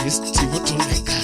Istimutuleka.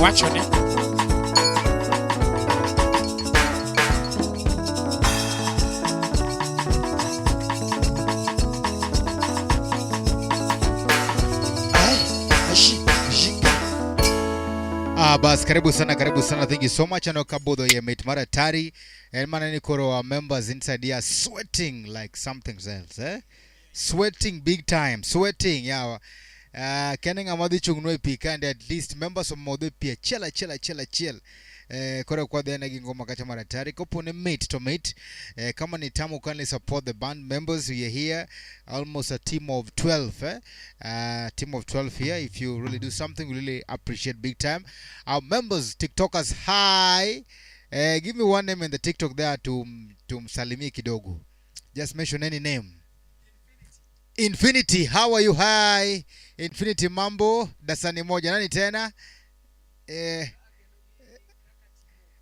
Wachoni. Bas, karibu sana. Thank you so much. Ano kabodo ye mate mara tari. Elmana ni koro wa members inside here sweating like something else, eh? Sweating big time. Sweating, yeah. Kenning amadi chungnwe pika and at least members of mode pia chill. Kore kwa dhena ngoma kacha mara tari kopone mate to mate. Kama ni tamu kindly support the band members. We are here almost a team of 12, team of 12 here. If you really do something, we really appreciate big time. Our members, TikTokers, hi. Give me one name in the TikTok there to msalimie kidogo. Just mention any name. Infinity, how are you? Hi. Infinity mambo, dasani moja. Nani tena?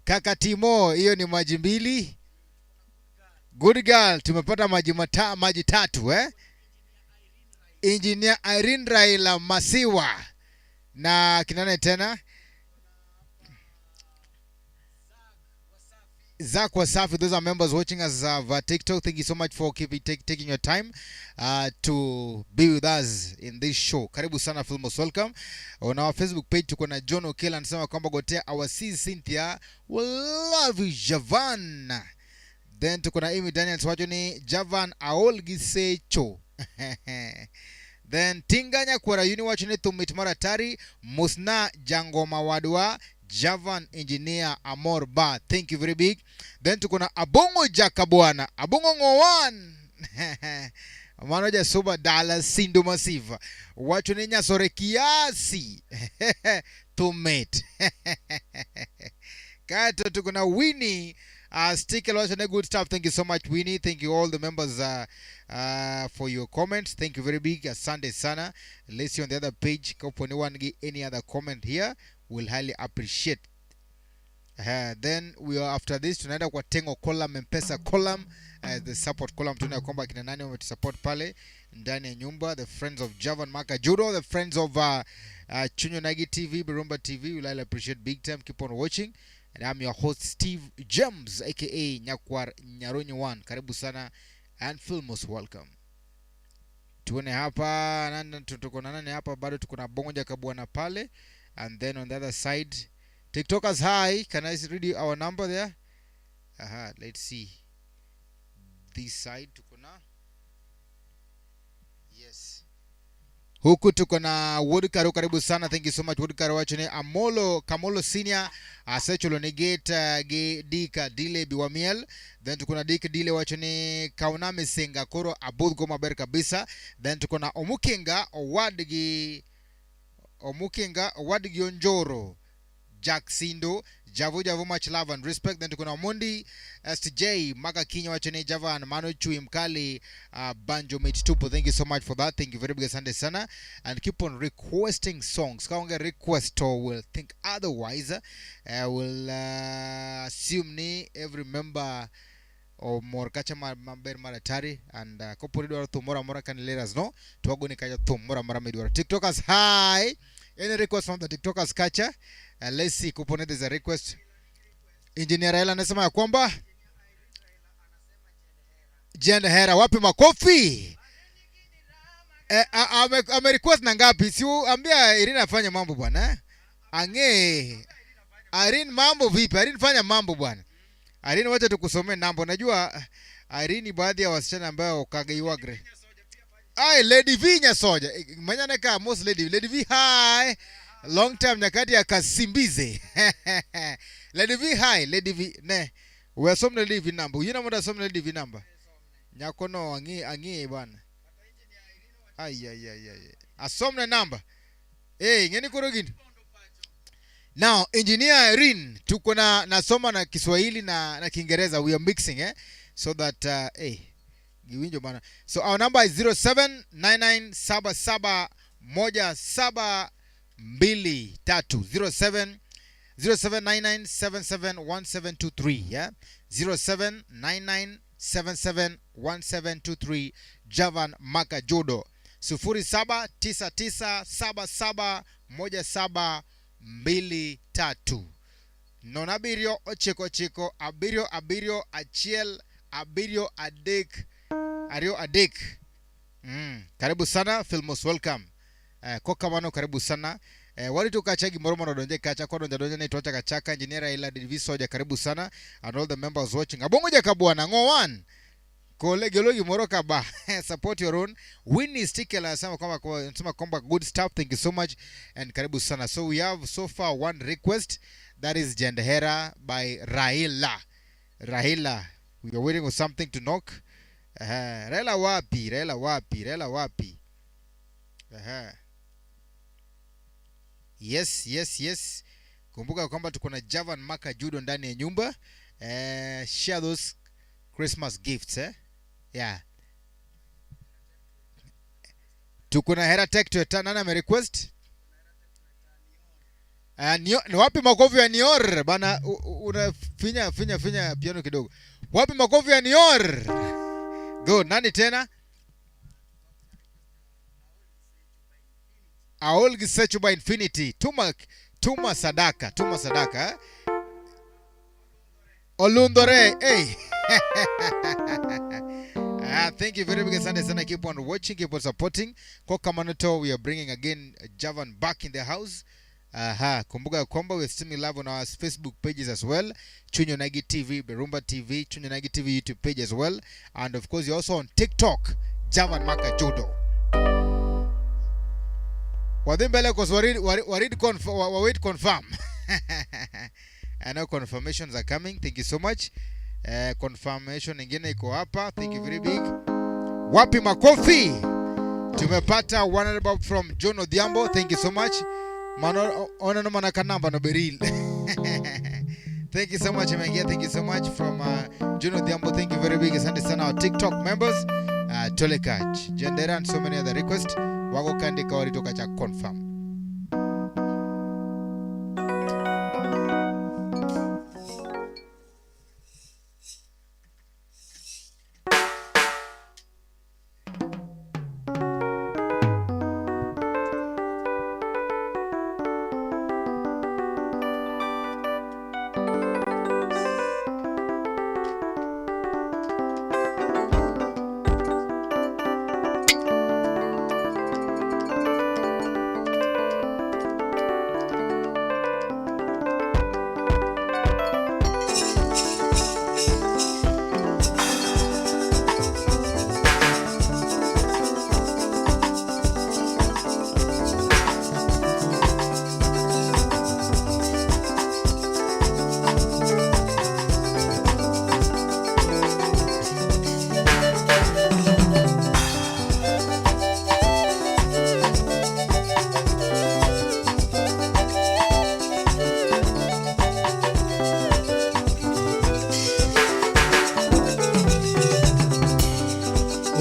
Kaka Timo, hiyo ni maji mbili. Good girl, tumepata maji tatu, Engineer Irene Raila Masiwa. Na kinane tena? Zach Wasafi, those are members watching us via TikTok. Thank you so much for taking your time to be with us in this show. Karibu sana, feel most welcome. On our Facebook page, tuko na John Okela anasema kwamba gotea our sis Cynthia will love you, Javan. Then tuko na Amy Daniels wachoni Javan Aolgisecho. Then Tinganya Kwara Uni wachoni Tumit Maratari Musna Jangoma Wadwa Javan Engineer Amor Ba. Thank you very big. Then tukuna Abongo Jakabwana. Abongo Ngowan. Manoja Soba Dala Sindu Masiva. Wacho ni Nyasore kiasi. Tomate. Kato tukuna Winnie. Sticker watch and good stuff. Thank you so much, Winnie. Thank you all the members for your comments. Thank you very big. Sunday Sana. Let's see on the other page. If anyone give any other comment here, we'll highly appreciate. Then we are after this tunaenda kwa Tengo column, M-Pesa column, the support column. Tunaenda kwamba kina nani wametusupport pale ndani ya nyumba, the friends of Javan Maka Judo, the friends of Chunyo Nagi TV, Birumba TV. We'll highly appreciate big time. Keep on watching. And I'm your host Steve James aka Nyakwar Nyaronyi 1. Karibu sana and feel most welcome. Tuone hapa tuko na nani hapa, bado tuko na Bongo Jakabwana pale. And then on the other side, TikTokers, hi. Can I read our number there? Let's see. This side tuko na. Yes. Huku tuko na Woodkaro, karibu sana. Thank you so much Woodkaro wachone Amolo Kamolo Senior Asecholo Negate Dika Dile Biwamiel. Then tuko na Dika Dile wachone Kauname Senga Koro Abud Goma Ber kabisa. Then tuko na Omukenga Wadgi Onjoro Jack Sindo Javu much love and respect. Then tuko na Mondi STJ Maka Kinya wachone Javan Mano Chui Mkali Banjo Mate Tupo. Thank you so much for that. Thank you very much Sunday sana. And keep on requesting songs. Kaunga request or will think otherwise. Will assume ni every member or more kacha mamber maratari and koporido to mora can let us know. Tuagoni kaja to mora medwara. TikTokers, hi. Any request from the TikTokers kacha? Let's see, kupone there's a request. Engineer Raila anasema ya kwamba Jenda Hera, wapi makofi? Ame request na ngapi? Si ambia Irene afanye mambo bwana. Ange Irene mambo vipi? Irene fanya mambo bwana. Irene wacha tukusomee namba. Najua Irene baadhi ya wasichana ambao kagaiwagre. Lady V Nyasoja. Manyana ka most Lady V, hi. Long time nyakati ya Kasimbize. Lady V, hi. Lady V, ne. We are some Lady V number. You know what some Lady V number? Nyakono angi bwana. Asomne number. Ngeni kurogini. Now, Engineer Irene, tuko na nasoma na Kiswahili na Kiingereza. We are mixing, so that giwinjo bana. So our number is 0799771723. 0799771723, yeah. 0799771723. Javan Maka Judo. 0799771723. 23. Non abirio ochiko chiko abirio achiel abirio adek ario adek. Karibu sana, feel most welcome. Kokamano karibu sana. Wali tukacha gimoro mondo donje kacha kwa donja na itocha kachaka engineer ila diviso karibu sana, and all the members watching. Abongo ja kabwana ngowan. Kolegelo gimoro kaba support your own. Winnie Stikela anasema kwamba good stuff, thank you so much and karibu sana. So we have so far one request, that is Jandhera by Rahila. We are waiting for something to knock. Raila wapi. Yes. Kumbuka kwamba tuko na Javan Maka Judo ndani ya nyumba. Share those Christmas gifts, yeah. Tuko na Hera Tech to nana me request. Ni wapi makofi ya Nior bana, unafinya piano kidogo. Wapi makofi ya Nior? Go, nani tena? Aol Gisechu by Infinity. Tuma sadaka. Olundore, hey. Thank you very much, Sunday. Keep on watching, keep on supporting. Kwa Kamanoto, we are bringing again Javan back in the house. Kumbuka kwamba we are streaming live on our Facebook pages as well. Chunyo Nagi TV, Berumba TV, Chunyo Nagi TV YouTube page as well. And of course, you're also on TikTok, Javan Maka Judo. Wadimbele cause wait confirm. I know confirmations are coming. Thank you so much. Confirmation ingine iko hapa. Thank you very big. Wapi makofi? Tumepata 100 bob from John Odhiambo. Thank you so much. Ona no manaka namba no beril. Thank you so much, Emengia. Thank you so much from John Odhiambo. Thank you very big. Asante sana our TikTok members. Tolekach, Jandera and so many other requests. Wako kandika walitoka cha confirm.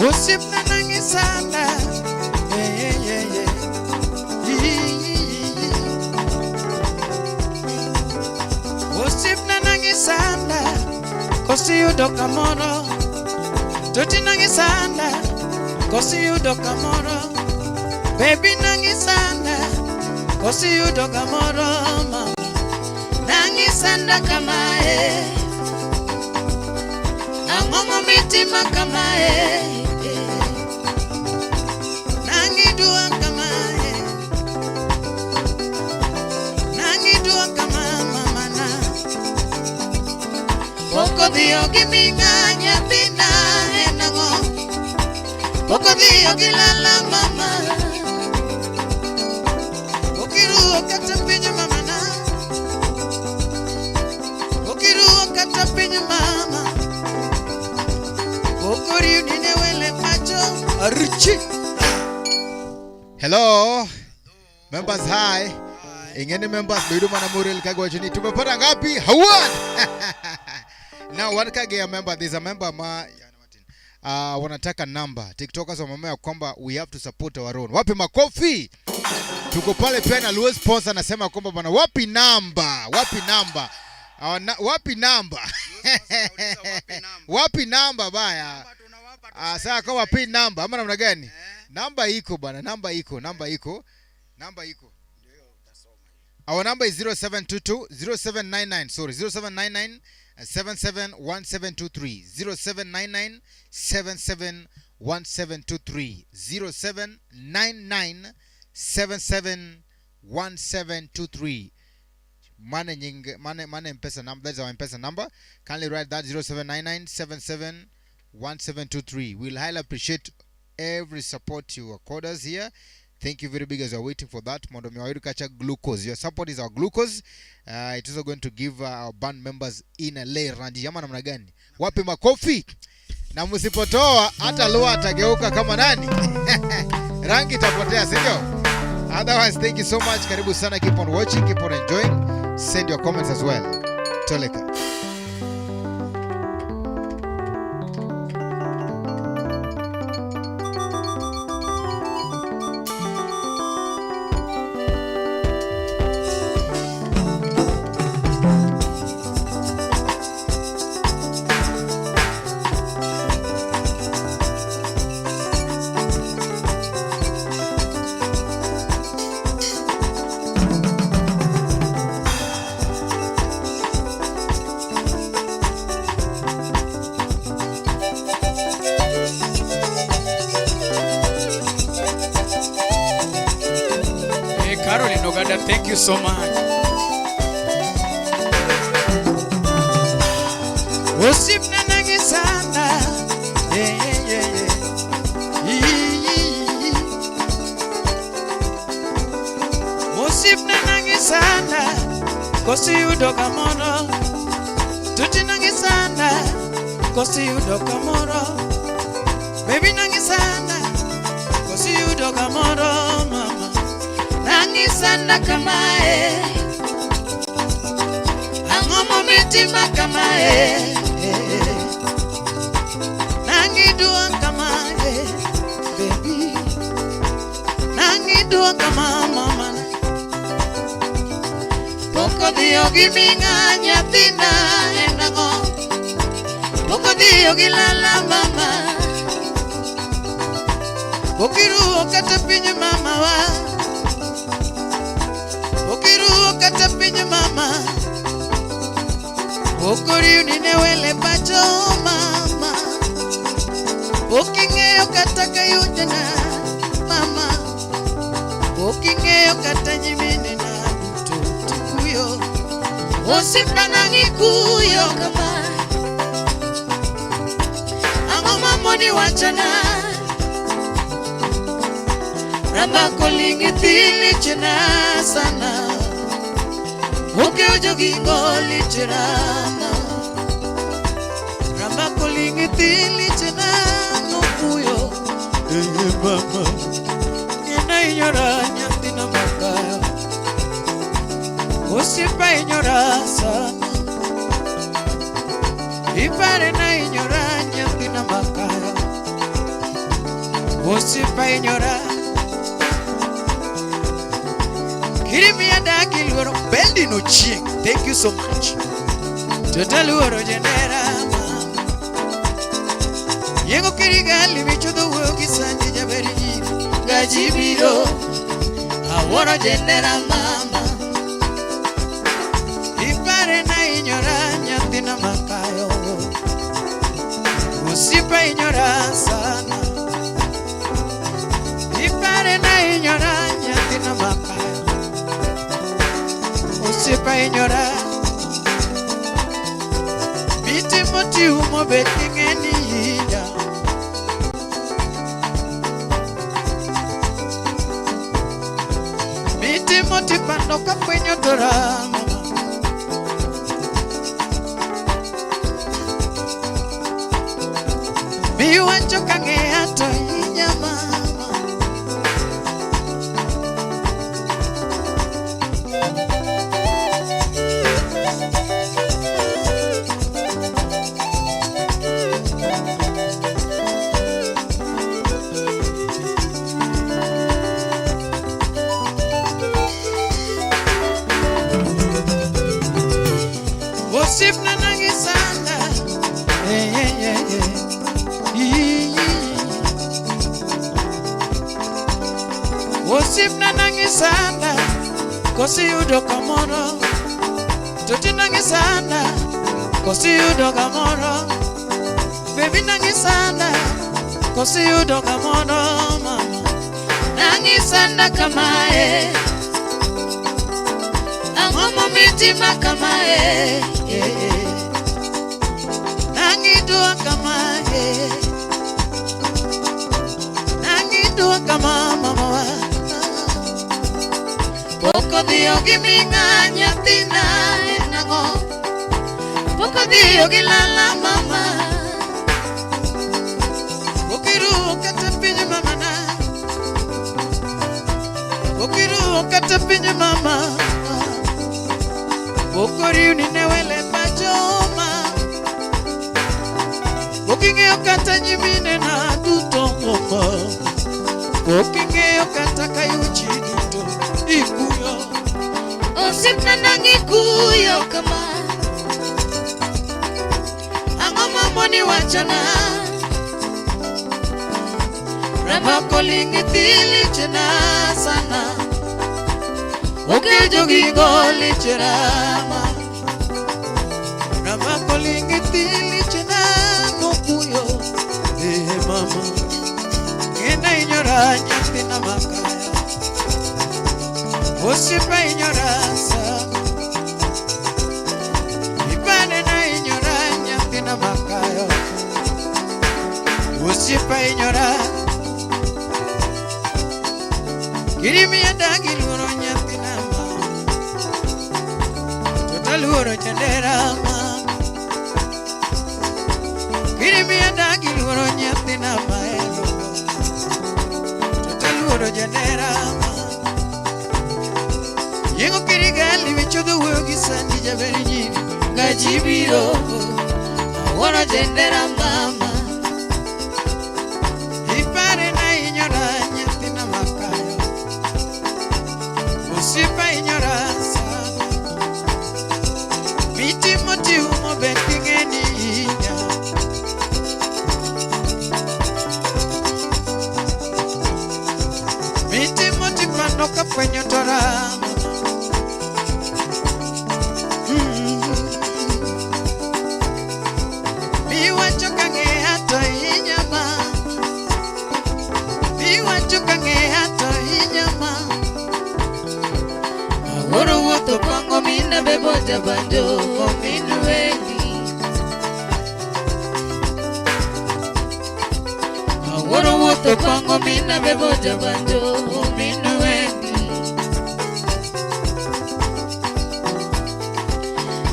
Usip na nangisana, Usip na nangisana, kosi udoka moro. Tuti nangisana, kosi udoka moro. Baby nangisana, kosi udoka moro mama. Nangisana kama Angongo mitima kama Nangidua kama mama na Poko dio giminga nyatina enango Poko dio gilala mama Pokiru katapinyo mama na Pokiru katapinyo mama Pokori unine wele macho Aruchi. Hello. Members hi. Ingeni members biduma na Muriel kagwa chini. Tumepata ngapi? Hawad. Now one kage member, there's a member wanataka number. TikTokers wamemea kwamba we have to support our own. Wapi makofi? Tuko pale pia na Louis sponsor anasema kwamba bwana wapi number? Wapi number baya? Sasa kwa wapi number? Ama namna gani? Namba iko bwana, namba iko. Ndio utasoma. Our number is 0722 0799 sorry 0799 771723 0799 771723 0799 771723. Money M-Pesa number. That's our M-Pesa number. Kindly write that 0799 771723. We'll highly appreciate every support you accord us here. Thank you very big as you're waiting for that. Mondo Miwairu Kacha glucose. Your support is our glucose. It is also going to give our band members in a lay ranji. Yama namna gani? Wapi makofi? Na msipotoa hata lua atageuka kama nani? Rangi itapotea, sio? Otherwise, thank you so much. Karibu sana. Keep on watching, keep on enjoying. Send your comments as well. Toleka. Caroline Ogada, thank you so much. Osip na nangisana. Osip na nangisana. Kosi udoka moro. Tuti nangisana. Kosi udoka moro. Baby nangisana. Kosi udoka moro mama. Nangisana kamae. Angomo mitima kamae. Nangidua kamae. Baby. Nangidua kama mama. Poko dio giminga nyatina enango. Poko dio gilala mama. Pokiru okatapinye mama wa. Pokiru okatapinye mama. Pokori uninewele pacho mama. Pokinge okataka yujana mama. Pokinge okatanyimine na kuyo. Osipanangi kuyo kama. Ango mamoni wachana. Ramba kolingi tili chena sana. Oke ojogi ngoli chirama. Ramba kolingi tili chena nukuyo. Mama. Ina inyora nyatina makaya. Osipa inyora sana. Ipare na inyora nyatina makaya. Osipa inyora. Kirimia da kilwaro bendi no ching. Thank you so much. Totaluoro genera mama. Yego kirigali michudo woki sanji jaberi gajibiro. Aworo genera mama. Ipare na inyora nyatina makayo. Usipa inyora sana. Ipare na inyora nyatina makayo. Usipa inyora. Biti moti umo betingeni ija. Biti moti pandoka kwenye dorama. Biwancho kange ato inyama. Osip na nangisana. Osip na nangisana. Kosi udoka gamoro Toti nangisana Kosi yudo gamoro Baby nangisana Kosi yudo gamoro mama Nangisana kamae Angoma mitima kamae Nangidua kamae Nangidua kama mama Poco dio giminga nyatina enango Poco dio gilala mama Pokiru katapinye mama na Pokiru katapinye mama Pokori uninewele pachoma Pokinge okata nyimine na tutongoma Pokinge okata kayuchi nito ikuyo Osipna nangi kuyo kama Angoma moni wachana Rama kolingi tili chena sana Oke jogi goli cherama Rama kolingi tili chena nukuyo mama Kena inyora nyatina makaya Osipa ignoranza Ipane na ignoranya Tina makayo Osipa ignoranza Kirimi ya dangi luronya Tina ma Total uro chandera ma Kirimi ya dangi luronya Tina ma Total uro chandera ma Yengo kirigali vichodo wogi sandi jaberi nyini Gajibiro Wana jendera mama Ipare na inyora nyatina makayo Usipa inyora sana Miti moti umo bekingeni inya Miti moti panoka kwenye torama Mina bebo jabando minueli Aworo woto pango mina bebo jabando minueli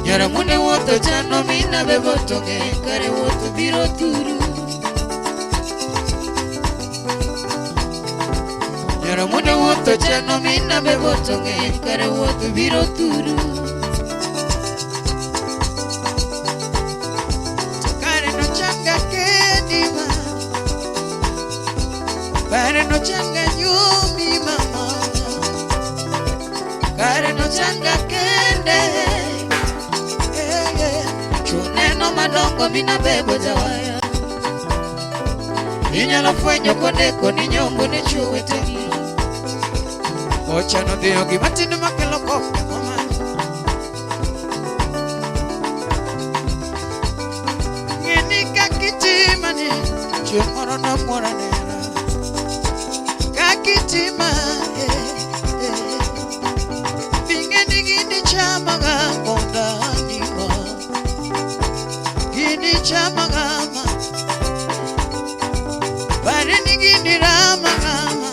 Yara mune woto chano mina bebo toge kare woto biro turu Yara mune woto chano mina bebo toge kare woto biro turu Kare no changa nyumi mama Kare no changa kende Chuneno madongo mina bebo jawaya Inyalo fwenyo kodeko ni nyombo ni chuwe tegi Ocha no diyo gimatino makelo kope mama Ngeni kakitimani Chumoro na morane Kitima Bingeni gini chama gamonda nima Gini chama gama Bareni gini rama gama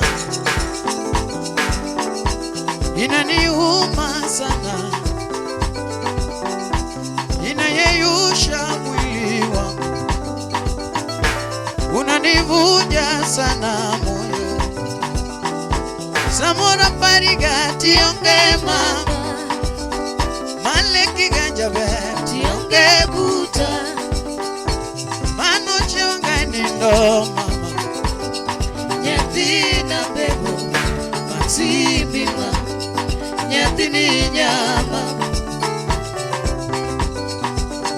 Inani uma sana Inayeyusha mwili wangu Unanivuja sana moyo Samora parigati onge mama Maleki ganja beti onge buta Mano chionga nindo mama Nyatina bebo Matsibima Nyatini nyama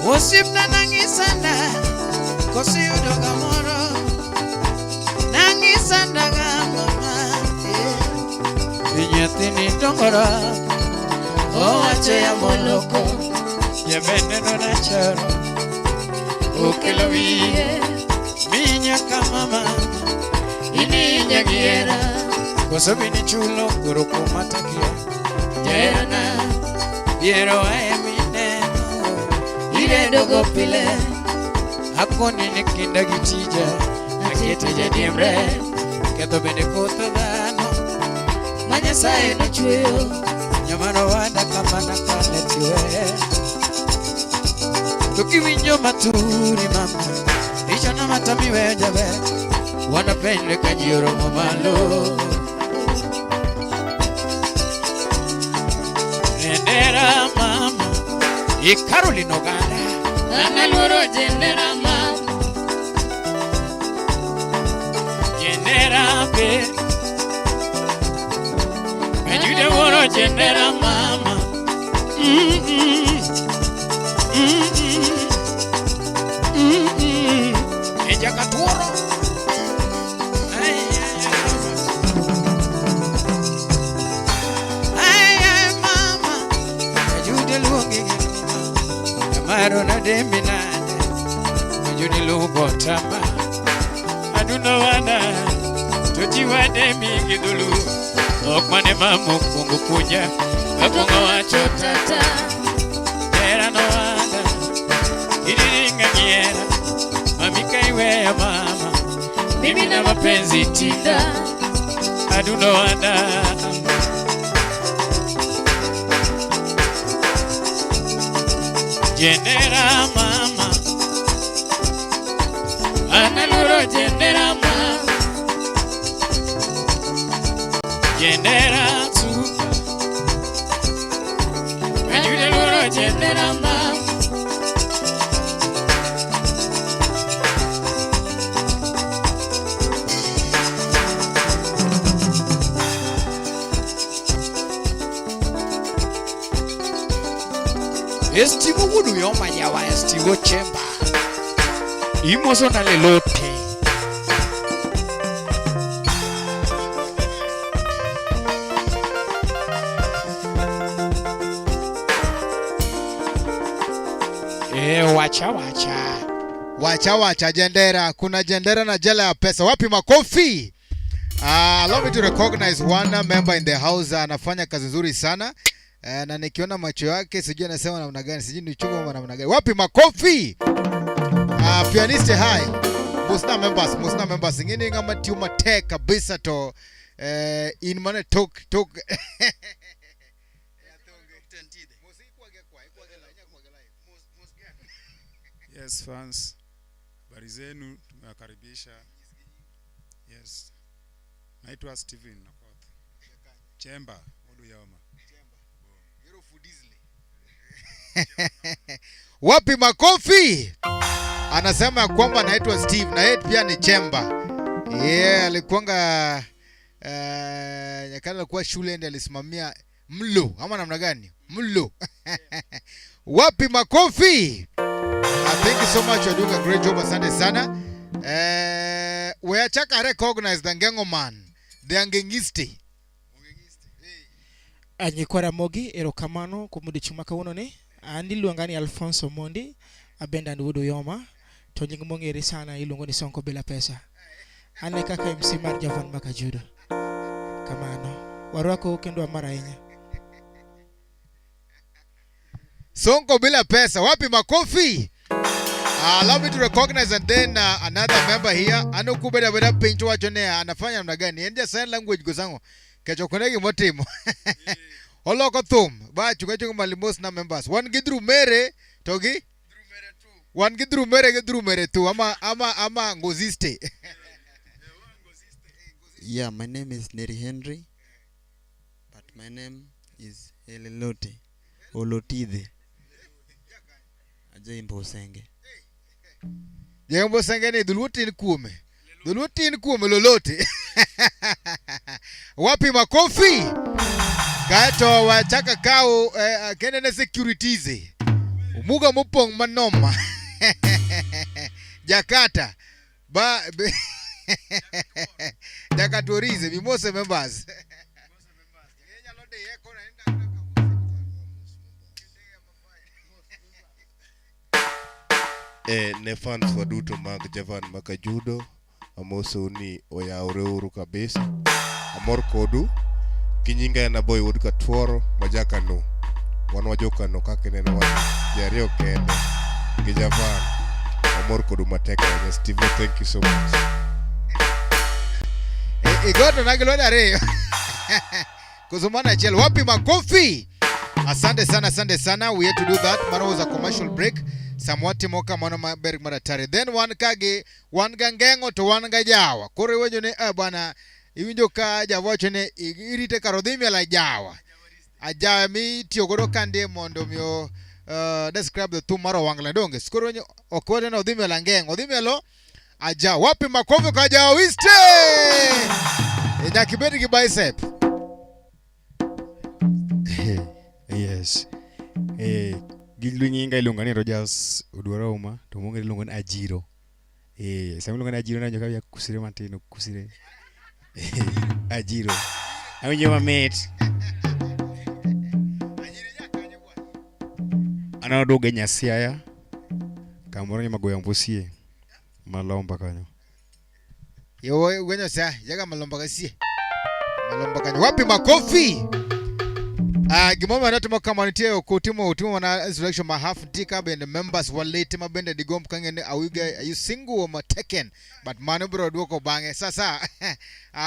Wosipna nangisanda Kosi udoga moro Nangisanda gama Nyatini tongora Owacho ya moloko ya veneno na charo okelo wiye minya kama mama ini nyagiera koso bini chulo kuro kumatakia jerana biero ae mineno ile dogo pile akoni nikinda gitija akete jadiemre keto bende kotho dhano manyasaye nochweyo nyamano wada kamana kane tiwe tukiwinjo maturi mama icho na matamiwe jabe wana pende kajioro mamalo Jendera mama Caroline Oganda Analuro jendera mama Jendera pe Kajude woro jendera mama Eja katuro Marona deminade Juni lugo tama Aduna wana Tujiwa demi gidulu Okmane mamu kungu kuja Kapunga wacho tata Era no wanda Idiringa nyera Mamika iwe ya mama Mimi na mapenzi tinda Aduna wanda Jendera mama Analuro jendera mama Jendera tuka Kajude luro jendera mama Estivo wudu yoma yawa estivo chemba Imoso na lelote Wacha jendera. Kuna jendera na jela ya pesa. Wapi makofi? Allow me to recognize one member in the house. Anafanya kazi nzuri sana. Na nikiona macho yake sijui anasema namna gani, sijui ni chungu namna gani. Wapi makofi? Pianiste hai. Musna members ngine ngama tiuma tech kabisa to in mane talk Yes fans, habari zenu, tumewakaribisha. Yes. Naitwa Steven Nakoth. Chemba, Odu Yoma. Wapi makofi? Anasema kwamba anaitwa Steve na yeye pia ni Chemba. Alikuanga nyakati alikuwa shule ndiye alisimamia mlo ama namna gani? Mlo. Wapi makofi? Thank you so much, you're doing a great job, asante sana. We are chaka recognize the Ngengo man, the Angengiste. Anyikwara mogi erokamano kumudi chumaka unone. Andi luangani Alfonso Mondi abenda ndudu yoma to nyingi mongeri sana ilungo ni Sonko Bila Pesa ane kaka MC Marjavan Makajudo kamano warwako kendo mara yenye Sonko Bila Pesa. Wapi makofi? Allow me to recognize and then another member here anokubeda beda pincho wachonea anafanya namna gani ende sign language gozango kecho konegi motimo Oloko thum ba chunga malimos na members one gidru mere togi one gidru mere tu ama ngoziste. Yeah, my name is Neri Henry, but my name is Elelote Olotide Ajembo Senge. Jembo Senge ni duluti ni kume lolote. Wapi makofi? Kato wachaka kao kene na securities. Umuga mupong manoma. Jakarta. Jakatorize, Mimose members. ne fans waduto mag Javan Makajudo amoso ni oyawre uru kabisa amor kodu kinyinga en aboy wod katworo majakano wan wajokano kaka neno wan jariyo kende gi Javan amor kodu mateka. Steve, thank you so much. Igoto nagilwa dare kuzumana achiel wapi makofi. Asante sana. We had to do that. Mano was a commercial break. Samwati moka mano maber maratare. Then one kage one gangengo to one gajawa. Kore wejo ne bwana iwinjo ka javocho ne irite karodhimi ala jawa. Ajawa mi tiogoro kande mondo mio describe the two maro wangla donge. Skoro wejo okwede na odhimi ala ngengo. Odhimi alo ajawa. Wapi makofi kwa jawa wiste. Nyakibedi ki bicep. Yes. Gilwinginga ilunga ni Rogers Odwara Uma to monge ilunga ni Ajiro. Sami ilunga ni Ajiro na njoka ya kusire matino kusire. Ajiro. Awinyo mamate. Ana doge Nyasiaya. Kamoro ni magoya mbosie. Malomba kanyo. Yo gwenyo sa yaga malomba kasie. Malomba kanyo. Wapi makofi? Gimoma na tumo kama nitio kutimo na instruction ma half tika and members walete mabende digom kangene are you single or taken, but manu bro dwoko bange sasa. I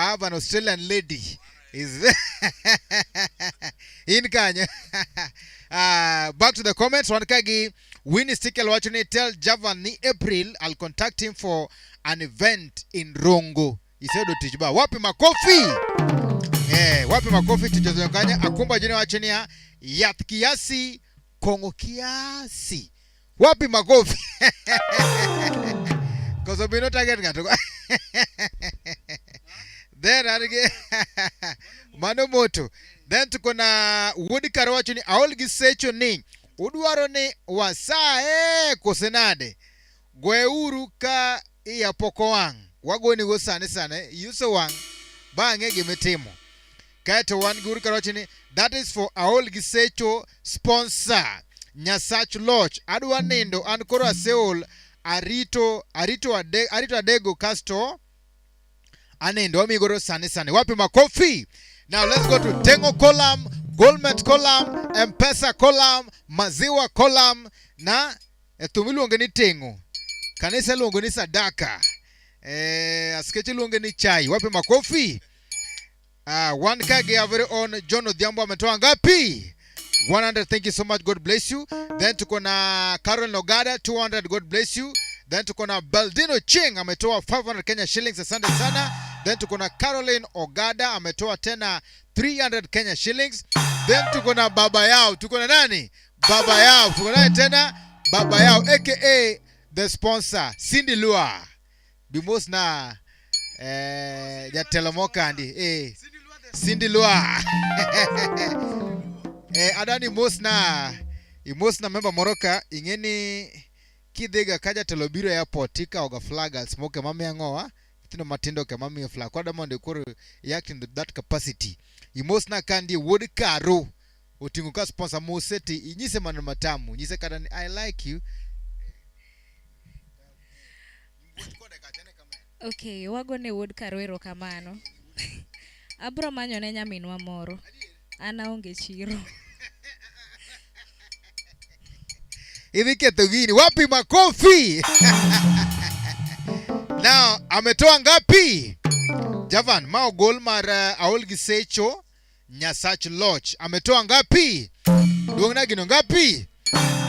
have an Australian lady is in Kenya. Back to the comments. One kagi Winnie Stickle watching it. Tell Javan ni April I'll contact him for an event in Rongo. He said Otichba wapi makofi. Wapi makofi tujazonyokanya akumba jini wachenia yat kiasi kongo kiasi. Wapi makofi. Koso bino target gato. Then arige Mano moto. Then tuko na Woody Karo wacheni aolgi secho ni udwaro ni wasa kosenade gweuru ka iya poko wang wagoni go sane yuso wang bange gimetimo kato wan guru karochini. That is for Aol Gisecho sponsor Nyasach Lodge adwa nindo an koro aseol arito adego kasto anindo amigoro sane. Wapi makofi. Now let's go to Tengo column, Goldmet column, M-Pesa column, Maziwa column na tumilu ongeni Tengo. Kanisa luongeni sadaka. Askechi luongeni chai. Wapi makofi. One kage our very own John Odhiambo ametoa ngapi? 100. Thank you so much. God bless you. Then tuko na Carol Nogada 200. God bless you. Then tuko na Baldino Ching ametoa 500 Kenya shillings. Asante sana. Then tuko na Caroline Ogada ametoa tena 300 Kenya shillings. Then tuko na baba yao. Tuko na nani? Baba yao. Tuko na tena baba yao aka the sponsor Cindy Lua. Bimos na Jatelamoka andi Cindy Lua. Adani Mosna member Moroka ingeni kidhiga kaja telobiro airport tika oga flag smoke mami angoa tino matindo ke mami flag kwa damonde kuru act in that capacity. Imosna kandi Woody Karo utingu ka sponsor Moseti inyise manu matamu nyise kadani I like you. Okay, wagone Woody Karo erokamano. Abro manyo ne nyaminwa moro. Ana onge chiro. Hivi keto gini wapi makofi. Now ametoa ngapi? Javan mao gol mar Aol Gisecho Nyasach Lodge ametoa ngapi? Duongna gino ngapi?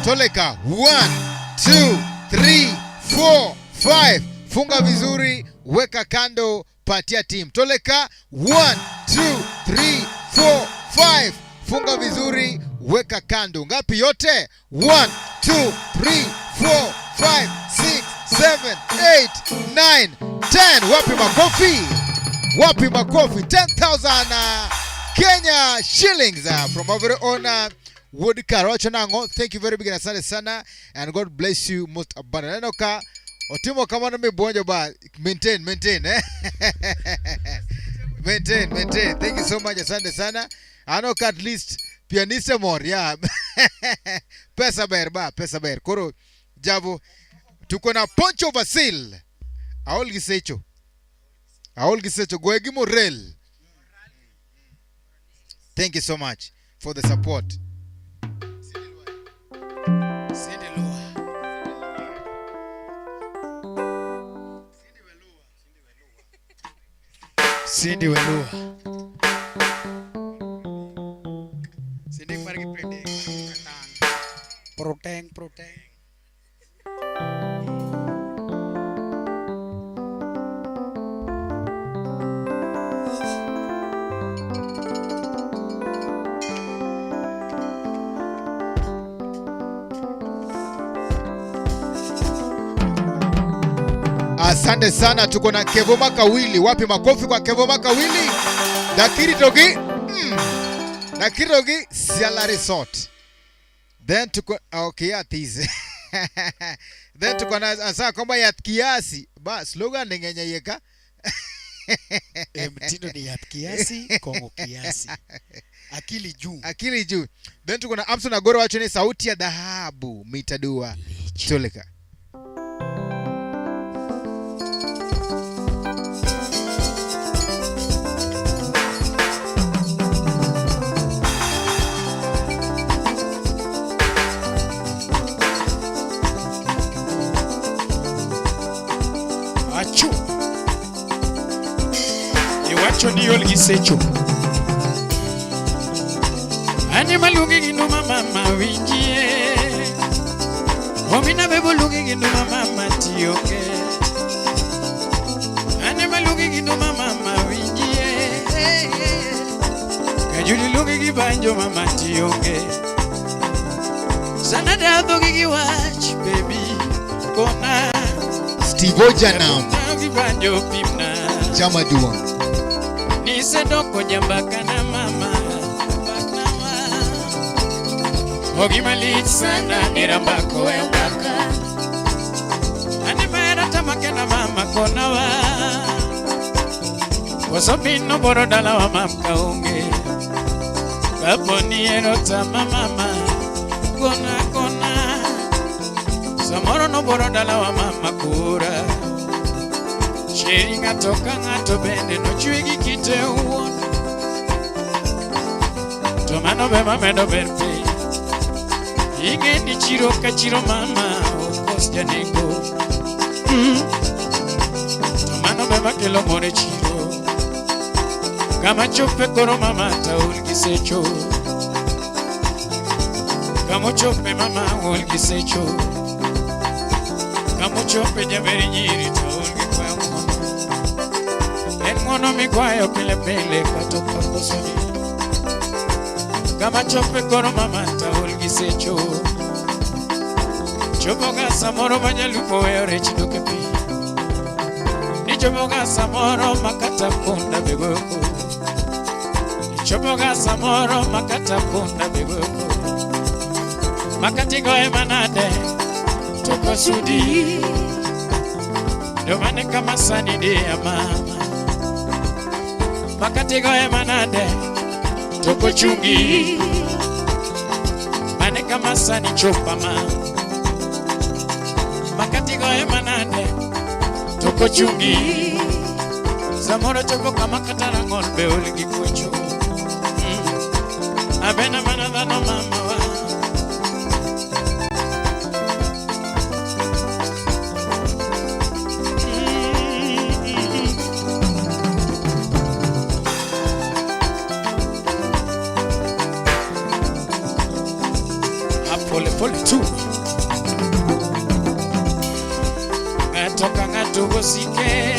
Toleka 1 2 3 4 5. Funga vizuri, weka kando, patia team. Toleka 1 2 3 4 5. Funga vizuri, weka kando. Ngapi yote? 1 2 3 4 5 6 7 8 9 10. Wapi makofi? Wapi makofi? 10,000 Kenya shillings from our own Woody Karo Chanango. Thank you very big asante sana and God bless you most abundantly. Enoka Otimo kama na mbonjo ba maintain maintain. Thank you so much asante sana. Anoka at least pianista more yeah. Pesa ber koro javo Tuko na Poncho Vasil. Aol Gisecho. Goegi Morel. Thank you so much for the support. Cindy Welua. Cindy pergi pendek. Proteng. Asante sana, tuko na Kevo Makawili. Wapi makofi kwa Kevo Makawili? Dakiri Togi Siala Resort. Then tuko okay atize. Then tuko na asa kwamba ya kiasi. Ba slogan ngenye yeka. Mtindo ni ya kiasi, Kongo kiasi. Akili juu. Then tuko na Amson Agoro wachone sauti ya dhahabu mitadua. Tuleka. Achu. Iwacho ni Ol Gisecho. Ani malungi gindu mama winjie. Omina bebo lungi gindu mama tioke. Ani malungi gindu mama winjie. Kajuli lungi gibanjo mama tioke. Sana dado gigi watch baby. Kona Steve Janam. Gibanjo pimna. Jamadua. Nise doko jambaka na mama. Ogi malit sana nirambako wembaka. Animera tamake na mama konawa. Wasopino borodala wa mamka unge. Kaponi erota mama. Kona. Samoro no borodala wa mama kura. Sheri ngato bende no chwegi kite uon. Tomano bema medo berpe. Inge ni chiro kachiro mama okos janego. Tomano bema kelo more chiro. Kama chope koro mama Ol Gisecho. Kama chope mama Ol Gisecho. Kama chope jaberi nyiri Ol Gisecho. Engono migwayo pele katoka kosoni. Kama chope koro mama Ol Gisecho. Choboga samoro banyalupo weore chidoke pi. Ni choboga samoro makata punda begoko. Ni choboga samoro makata punda begoko. Makati goe manade toko sudi. Domane kama sani de ya mama. Makati goe manade toko chungi. Mane kama sani chopa mama. Makati goe manade toko chungi. Zamora chopo kama katara ng'ombe Ol Gisecho. Abena manada no mama wa. Pole tu. Ngatoka ngatugo sike.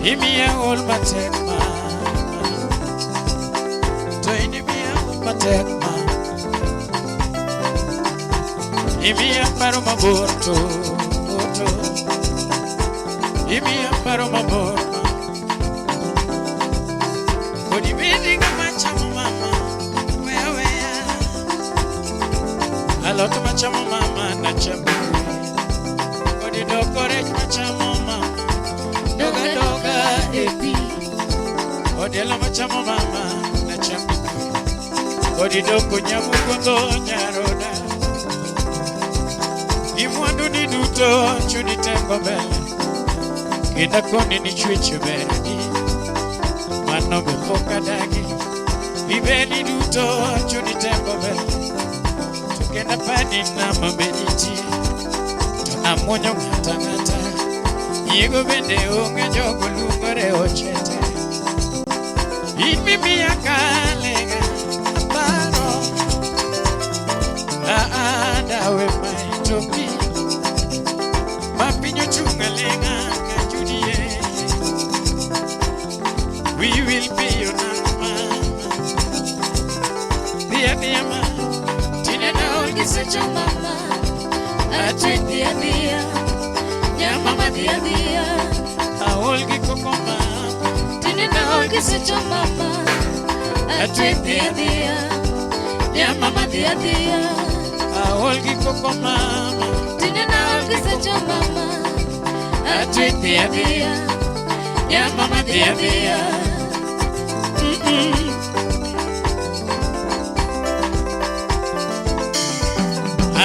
Imia ol matekma. To imia ol matekma. Imia paro maborto. Imia paro maborto. Kodi bindi ngamacha mama. Aloto machamo mama na chamu. Kodi dokore machamo mama. Doga epi. Kodi alo machamo mama na chamu. Kodi doko nyamu kondo nyaroda. Ibeni duto chuni tembo bele Kenda koni ni chwecho beregi Mano be poka dagi Ibeni duto chuni tembo bele Tukenda pani na mameniti Tuna monyo ngata ngata Yigo bende unge jogo lungore ochete Imimi ya kalega Aparo Na anda we maitopi Mapinyo chunga lenga kajudie We will be your mama Dia ma Tine na olgi secho mama Atwe dia Ya mama dia Aolgi koko mama Tine na olgi secho mama Atwe dia Ya mama dia Aolgi koko mama Tine na olgi secho mama Atwe dia Ya mama dia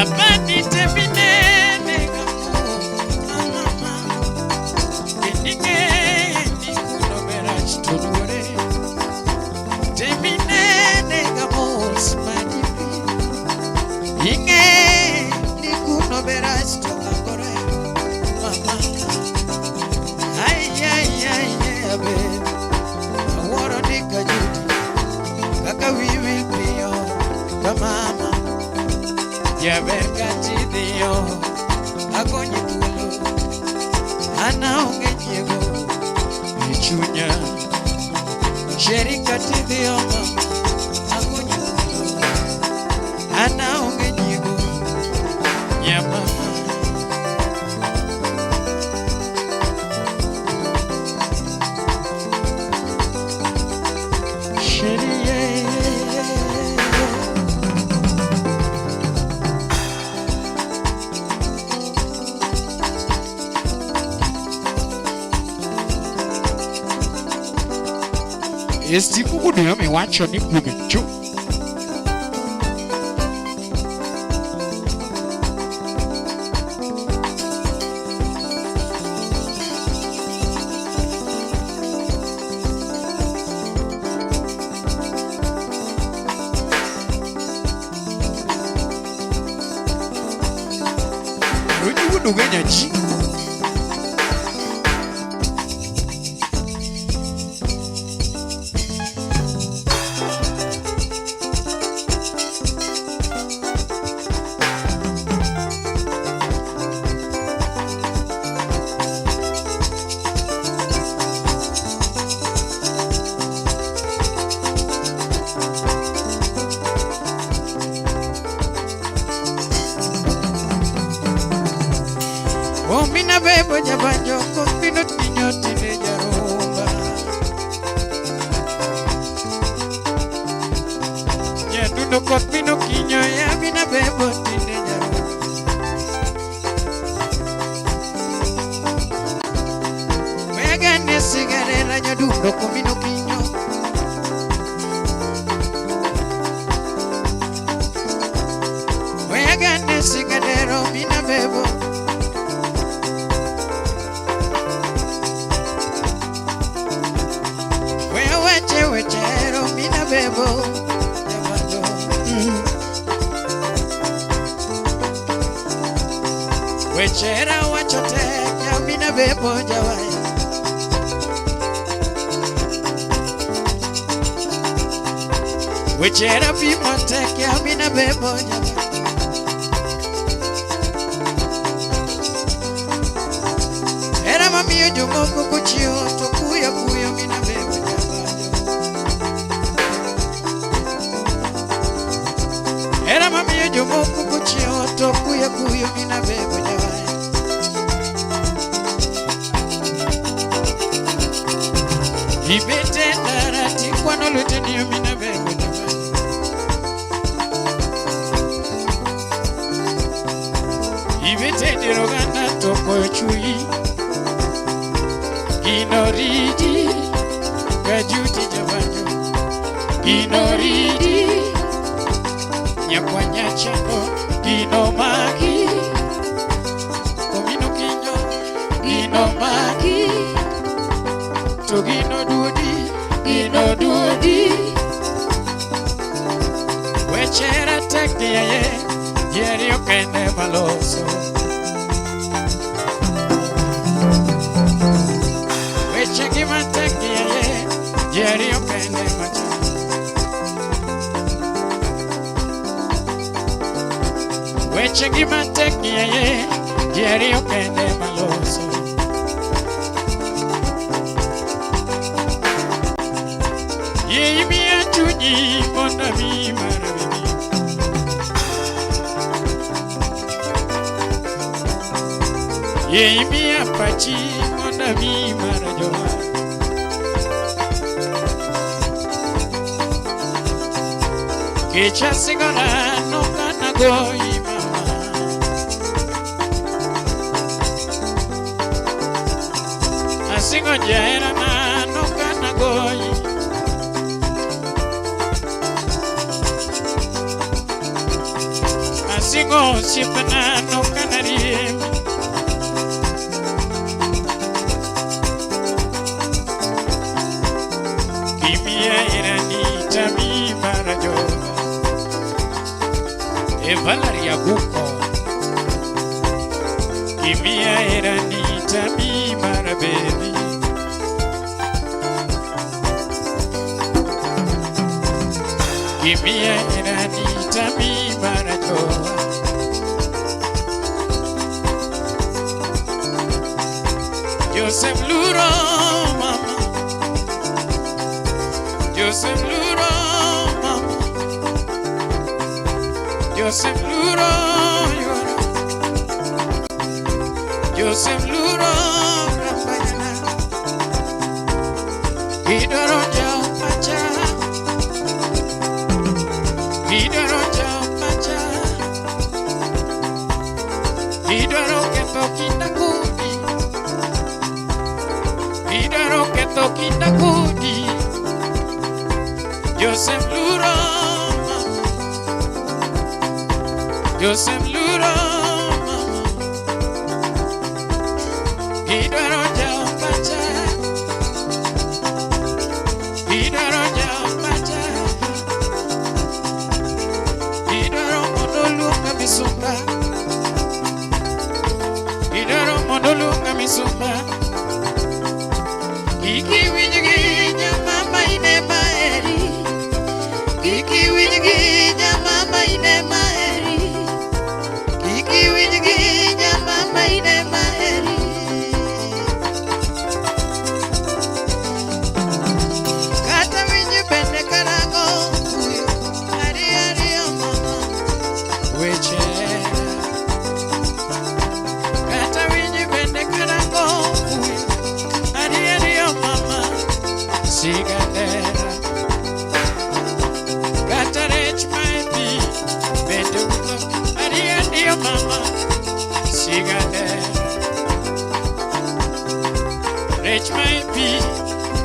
Abadi tebinene kamo mama Keninge nikuno merachtonore Tebinene kamo smadipi Inge nikuno merachtonore Mama Ay abe Aworo nika juti Kaka we will be your mama Ya berkati dio Agonyi tulu Ana onge nyego Ichunya Sherikati dio Agonyi tulu Ana onge nyego Ya mama Sherie Esti kuku niyo me wacho ni kumecho Ruji wudu ganya chi Mina bebo jabanjo Minut minyoti ne jarumba Nyadundo kot mino kinyo ya Mina bebo tine jarumba Wegane sigarera nyadundo ko mino kinyo Wegane sigarero mina bebo Wechero mina bebo Yamado Wechera wachote ya mina bebo jawai Wechera pimote ya mina bebo jawai Era mamiyo jumoko kuchio Tokuya kuyo mina bebo Era mamiyo jumoko kuchio Tokuya kuyo mina bebo jawai Ibete narati kwa nolote niyo mina bebo jawai Ibete dirogana toko chui Inoridi Kajuti jabanyo Inoridi Nyakwanya chako Inomagi ji ariyo kende maloso. Weche gi matek yeye, ji ariyo kende machon. Weche gi matek yeye, ji ariyo kende maloso. Yei miya chunyi mondo mi mar bibi. Yei miya pachi mondo mi mar jowar. Kech asingora nokana goyi mama. Asingo jaherana nokana goyi. Asingo sipana nokana riemi. Kimia irani tami marajo. E Valeria Buco. Kimia irani tami marabebi. Kimia irani tami marajo. Joseph Luro mama. Joseph Luro mama. Joseph Luro yoro. Joseph Luro rapayana. Idoro jao pacha. Idoro jao pacha. Idoro keto kinakudi. Idoro keto kinakudi. Joseph Luro mama. Joseph Luro mama. Idoro jao pacha. Idoro jao pacha. Idoro modolunga misumba. Idoro modolunga misumba. Iki winyiginya mama ine maeri. Iki winyiginya mama ine maeri. Iki winyiginya mama ine maeri. Kata winyi bende karango uyo. Ari ari o mama. Weche. Kata winyi bende karango uyo. Ari ari o mama. Sigadera. Kata rech maendi bende ulo. Ari ari o mama. Sigadera. Rech maendi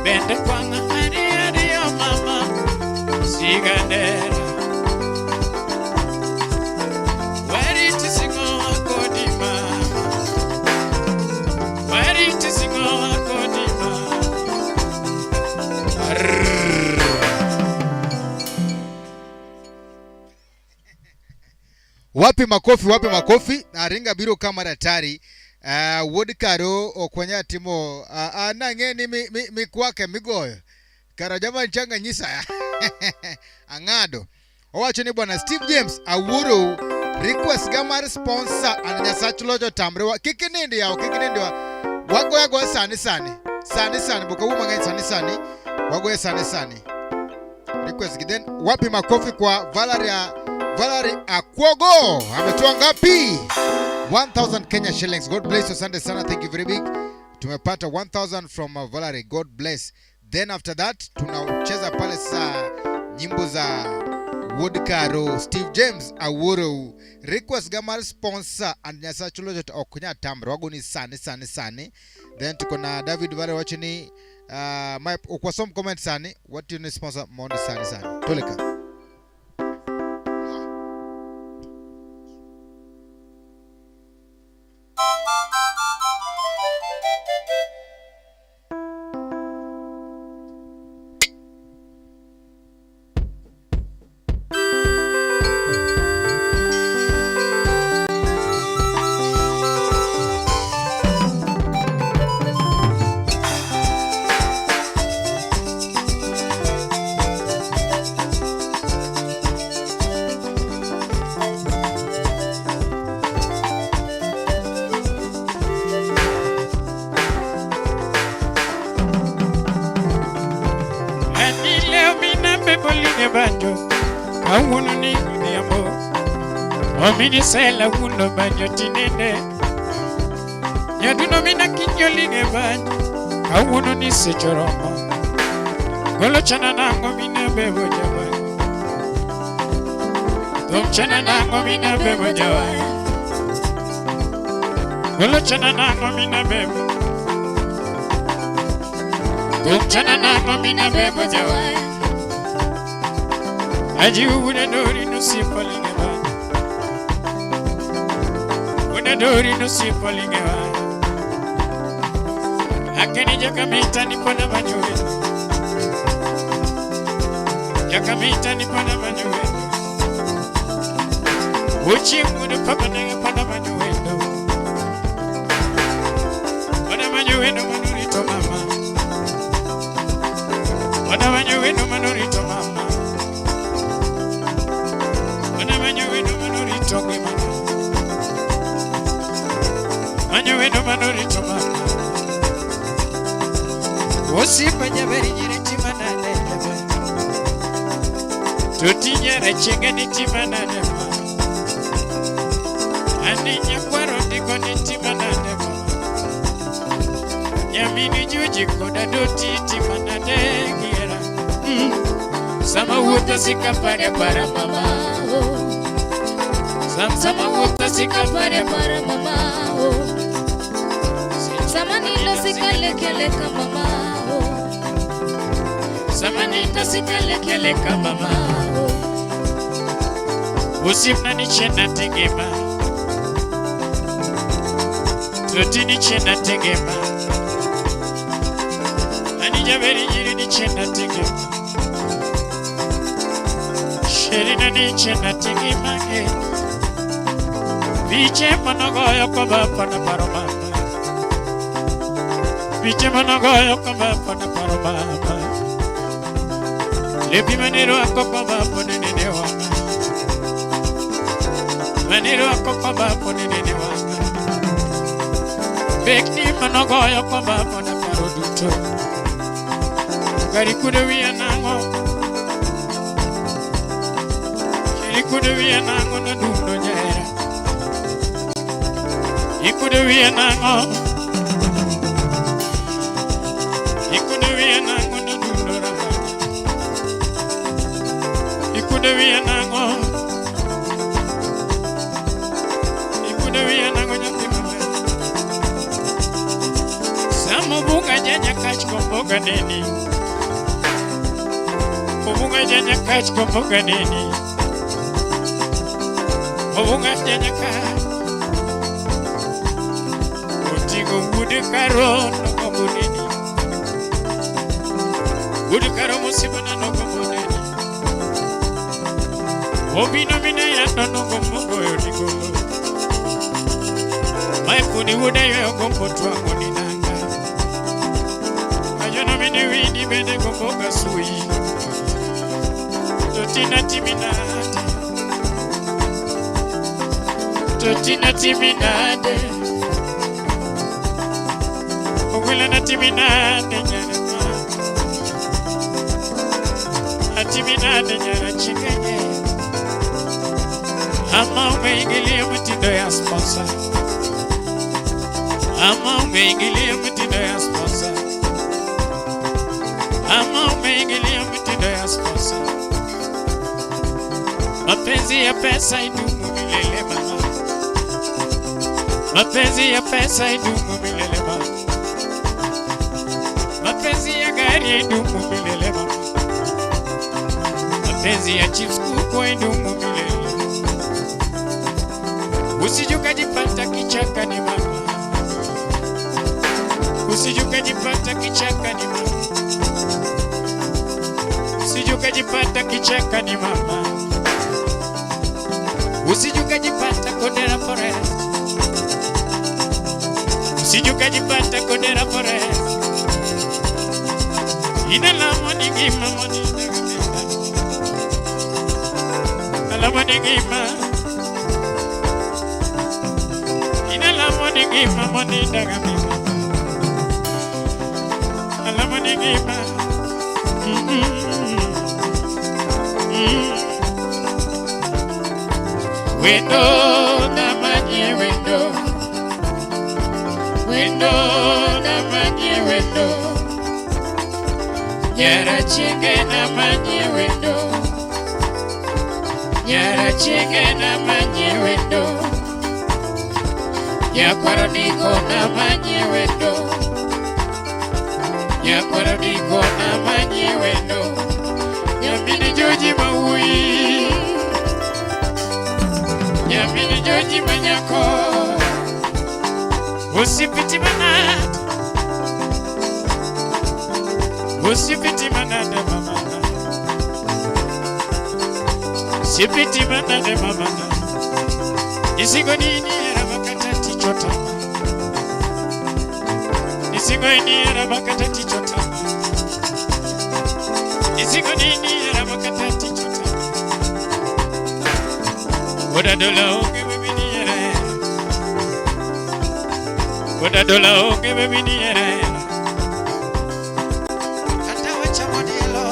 bende kwanga. Ari ari o mama. Sigadera. Where it is go akodima. Where it is go akodima. Wapi makofi, wapi makofi. Aringa biro kama datari. Wood karo okwanya timo. Nangeni mi kwake migoyo. Karo jama nchanga nyisa. Angado. Owacho ni bwana Steve James awuro request gamar sponsor ananyasach lojo tamre. Kikinindi yao, kikinindi wa. Wago yago sani sani. Sani sani. Buka umanga sani sani. Wago ya sani sani. Request then wapi makofi kwa Valerie Akwogo. Ametoa ngapi? 1,000 Kenya shillings. God bless you. Asante sana. Thank you very big. Tumepata 1,000 from Valerie. God bless. Then after that tunacheza pale saa nyimbo za Woodkaro Steve James Awuro request gamar sponsor and nyasa chulo jota okunya tamro wago ni sane. Then tuko na David Vare wachini my kwa some comment sane what you need sponsor mondo sane toleka. Omini sela uno banyo tinende. Nyaduno mina kinyolinge banyo. Kawuno ni sechoromo. Golo chana nango mina bebo jawa. Tom chana nango mina bebo jawa. Golo chana nango mina bebo. Tom chana nango mina bebo jawa. Aji ubuda dori no sipalinge banyo. Ubuda dori no sipalinge banyo. Akeni jakamita nipona banyowe. Jakamita nipona banyowe. Uchi mudu papa nenge pona banyowe. Pona banyowe no manurito mama. Pona banyowe no manurito mama. Pona banyowe no manurito mama. Banyowe no manurito mama. Osipa nyaberi nyere chimana neba. Tuti nyere chinga ni chimana neba. Ani nyakwaro ndiko ni chimana neba. Nyamini juji koda doti chimana negira. Sama wuta sika pare para mama. Sama wuta sika pare para mama. Sama nilo sika lekele ka mama. Samanita sikale kama mama. Usipna ni chena tegema. Tuti ni chena tegema. Ani jaberi nyiri ni chena tegema. Sherina ni chena tegema. Viche manogoyo koba pana paroma. Viche manogoyo koba pana paroma. Lepi manero akoko bapo nene wanga. Manero akoko bapo nene wanga. Bekni manogoyo ko bapo na paroduto. Gari kude wiya nango. Kiri kude wiya nango na dundo nyera. Ikude wiya nango. Ikude wiya nango na dundo rama. Ikude wiya nango. Ikude wiya nango nyati mame. Samo bunga janya kach komboga neni. Bunga janya kach komboga neni. Bunga janya kach. Utigo wude karo no kombo neni. Wude karo musibana no kombo neni. Obino mina ya no kombo yodigo. Mai kuni wude yo kombo twango ni nanga. Ayono mini wini bende kombo gasui. Totina timinade. Totina timinade. Ogwela na timinade nyarama. Atiminade nyara chikanye. Ama umeingilia mtindo ya sponsor. Ama umeingilia mtindo ya sponsor. Ama umeingilia mtindo ya sponsor. Mapenzi ya pesa idumu milele mama. Mapenzi ya pesa idumu milele mama. Mapenzi ya gari idumu milele mama. Mapenzi ya chips kuku idumu milele. Usije jipata kichaka ni mama. Usije jipata kichaka ni mama. Usije jipata kichaka ni mama. Usije jipata Kodera Forest. Usije jipata Kodera Forest. Ina la moni gima moni dagameta. Ala moni gima. Ina la moni gima moni dagameta. Ala moni gima. wendo namanyi wendo, wendo namanyi wendo, nyara chienge namanyi wendo, nyara chienge namanyi wendo, nyakwaro niko namanyi wendo, nyakwaro niko namanyi wendo, nyamini Joji mawui, nyamini Joji manyako, usipiti manat, usipiti manat mama, usipiti manat mama, isigo nini era makata tichota, isigo nini era makata tichota, isigo nini era makata tichota, oda dola onge bebini era, oda dola onge bebini era, kata wacha modelo,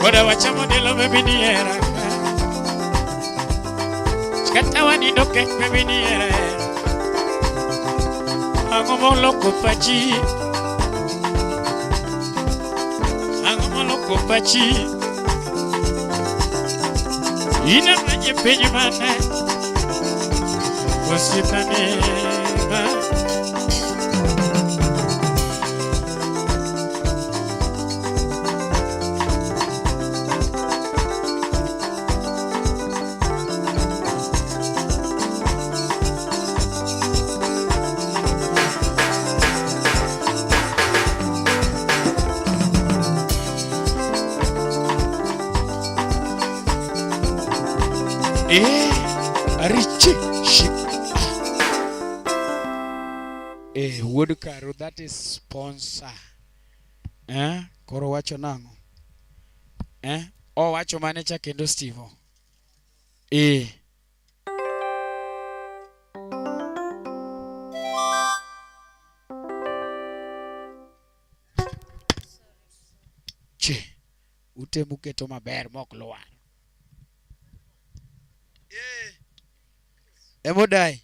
oda wacha modelo bebini era, kata wani doke bebini era, angomolo kopachi, angomolo kopachi, ina manye penye mana, usipanema. Richie ship. Wood Caro, that is sponsor. Koro wacho nango. Wacho manager kendo Steve. Che, ute muketo maber mok lwar. Emodai.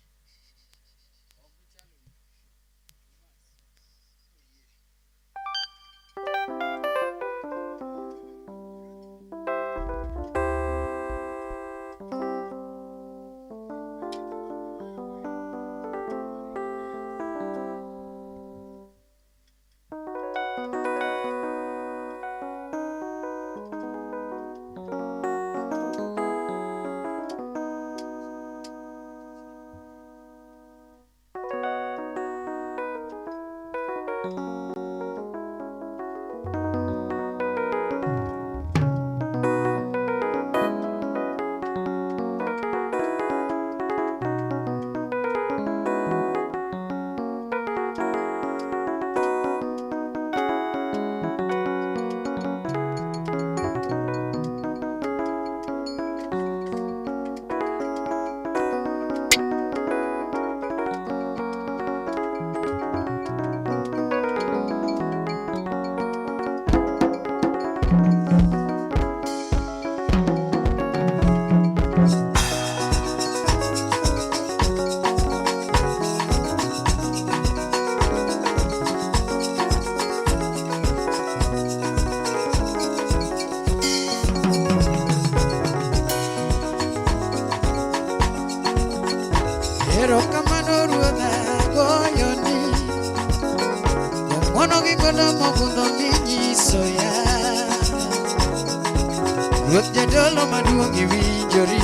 Ruoth jadolo maduong' iwinjori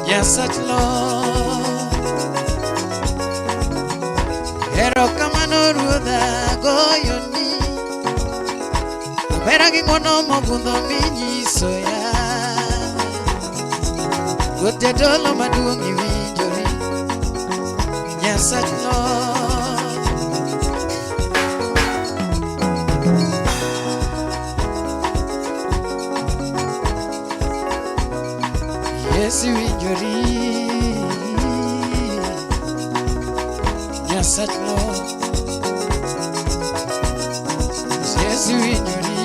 Nyasach Lord. Erokamano Ruodha goyoni Abera gi ng'wono mogundho minyisoya Ruoth jadolo maduong' iwinjori Nyasach Lord. Yes, winjori Nyasach Lord. Yes, winjori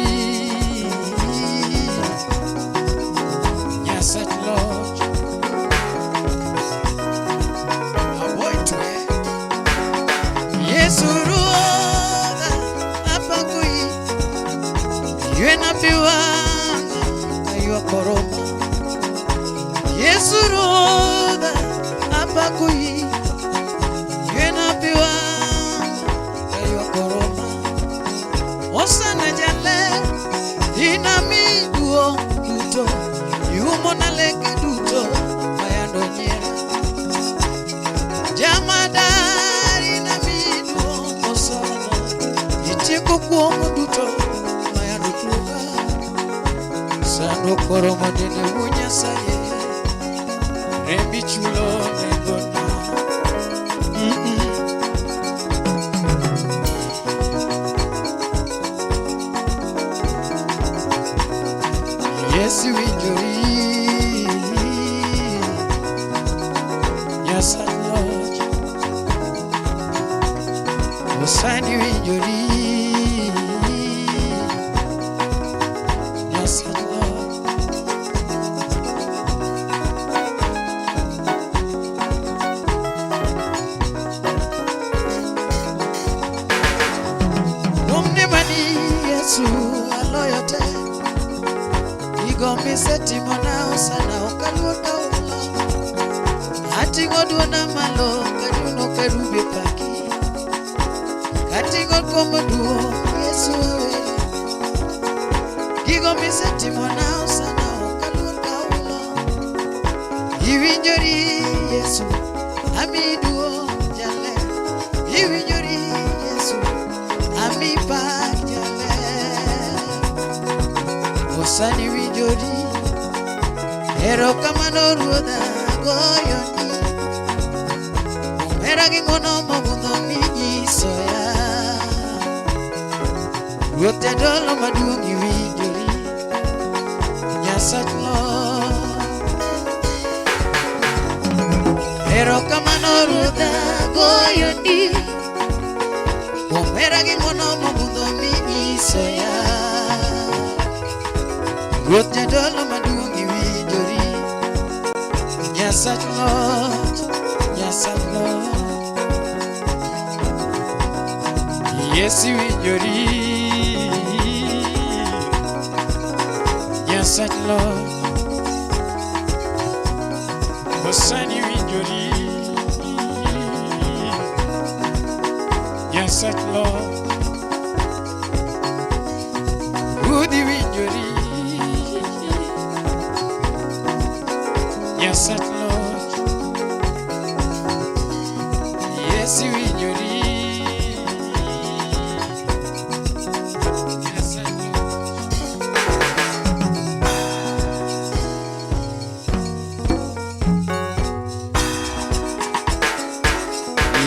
inapiwanga kaywa koroma Yesu roda apakui inapiwanga kaywa koroma Osana jale inamiduo duto yumo na leke duto mayando nyera Jamadari inamiduo osana Ichiko kuomo duto mayando tuga Sano koromo dene munya saye Rembi chulo negona Yes, we enjoy. Yes, I love you. Osan you enjoy. Yes, I love. Nomne mani Yesu aloyote. Miseti mona osana okaluo kaula Hatingo duona malo kajuno karube paki Katingo komoduo Yesu awe Gigo miseti mona osana okaluo kaula Iwinjori Yesu amiduo jale Iwinjori Yesu amipak jale Osani winjori Ero kamano ruodha goyoni Omera ging'ono mogundho minyiso ya Ruoth jadolo maduong' iwinjori Nyasach Lord Ero kamano ruodha goyoni Omera ging'ono mogundho minyiso ya Ruoth jadolo maduong' iwinjori Nyasach Lord Nyasach Lord Yes iwinjori Nyasach Lord Osan iwinjori Nyasach Lord Ruoth iwinjori Nyasach Lord Yes iwinjori Nyasach Lord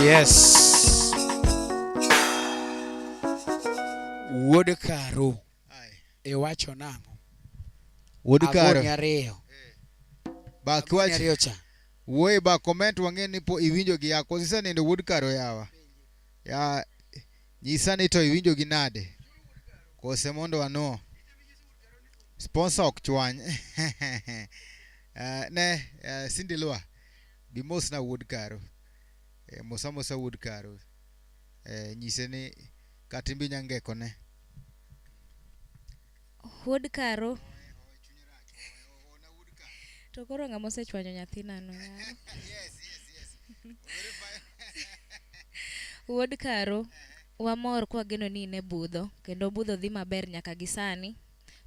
Yes Wuod Karo Iwacho nang'o Wuod Karo Agoni ariyo Ba kiwachi Woy ba comment wange nipo iwinjo gi yako Sisa nendo Wuod Karo yawa Ya Nyisa ni to iwinjo gi nade Kose mondo wano Sponsor okchwany Ne Cindy Lua Bimos na Wuod Karo Mosa mosa Wuod Karo Nyise ni Katimbi nyangeko ne Wuod Karo To koro ng'ama osechwanyo nyathinano yawa Wuod Karo wamor kwageno ni ne budho kendo budho dhi maber nyaka gisani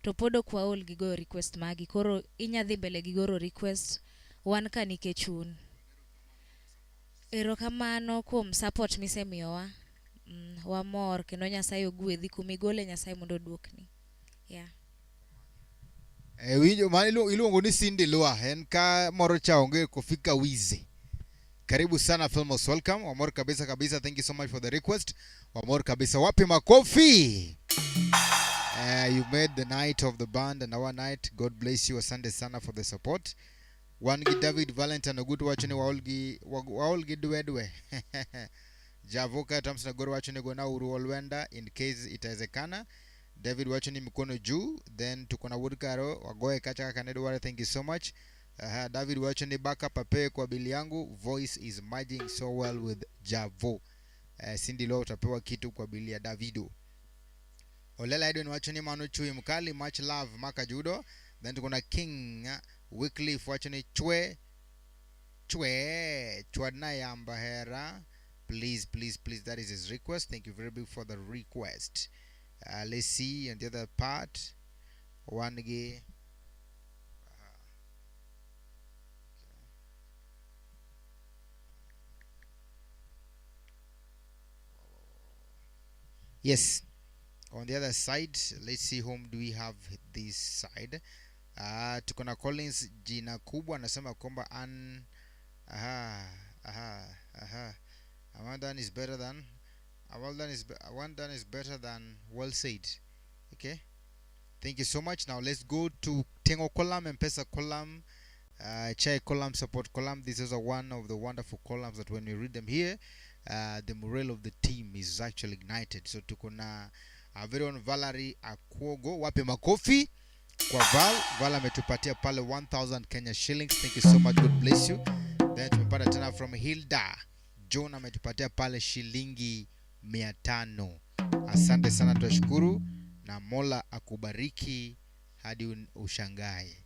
to pod ok waol gi go request magi koro inyadhi mbele gi goro request wan ka nikech chun Erokamano kuom support misemiyowa wamor kendo Nyasaye ogwedhi kumigole Nyasaye mondo oduokni yeah winjo mani iluongo ni Cindy Lua en ka moro cha onge kufika wizi Karibu sana Filmos, welcome. Wamor kabisa kabisa, thank you so much for the request. Wamor kabisa, wapi makofi. You made the night of the band and our night. God bless you. Asante sana for the support. Wangi David Valentine ogutu wachone waolgi duedwe. Javoka tamsina goro wachone gona uru olwenda in case itawezekana. David wachoni mikono juu, then tukona Wuod Karo wagoe kacha kanedware. Thank you so much. David wachoni baka pape kwa bili yangu, voice is merging so well with Javo. Cindy Lua utapewa kitu kwa bili ya Davido. Olela Edwin wacho ni Manu Chui Mkali, much love Maka Judo. Then tuko na King Wycliffe wacho ni Chwadna Yamba Hera. Please, that is his request. Thank you very big for the request. Let's see on the other part. One again. Yes, on the other side, let's see whom do we have this side. Tuko na Collins jina kubwa anasema kwamba one done is better than well said. Okay, thank you so much. Now let's go to Tengo column, M-Pesa column, Chai column, support column. This is one of the wonderful columns that when you read them here, the morale of the team is actually ignited. So tuko na very own Valerie Akwogo, wape makofi kwa Val ametupatia pale 1000 Kenya shillings. Thank you so much, God bless you. Then tumepata tena from Hilda John ametupatia pale shilingi 500. Asante sana, tunashukuru na Mola akubariki hadi ushangae.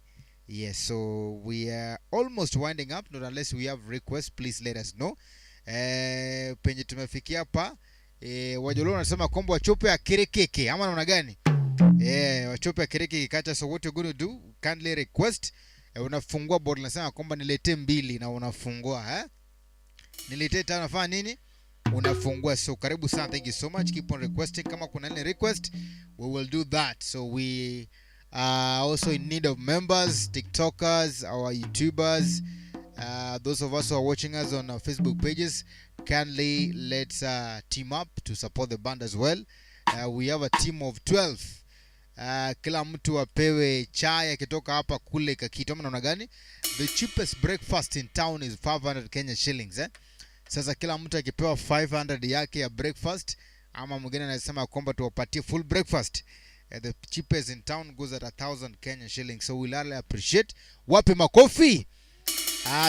Yes, so we are almost winding up. Not unless we have requests, please let us know. Penye tumefikia hapa Wajolo wanasema kwamba wachope akire keke ama namna gani? Wachope akire keke kacha. So what you're going to do, kindly request, unafungua board nasema kwamba nilete 2 na unafungua nilete 5 unafanya nini? Unafungua. So karibu sana, thank you so much, keep on requesting. Kama kuna any request, we will do that. So we are also in need of members, TikTokers, our YouTubers, those of us who are watching us on our Facebook pages. Kindly let's team up to support the band as well. We have a team of 12. Kila mtu apewe chai akitoka hapa kule Kakito. Mnaona gani? The cheapest breakfast in town is 500 Kenya shillings. Sasa kila mtu akipewa 500 yake ya breakfast, ama mwingine anasema kwamba tuwapatie full breakfast, the cheapest in town goes at 1000 Kenya shillings. So we'll really appreciate. Wape makofi.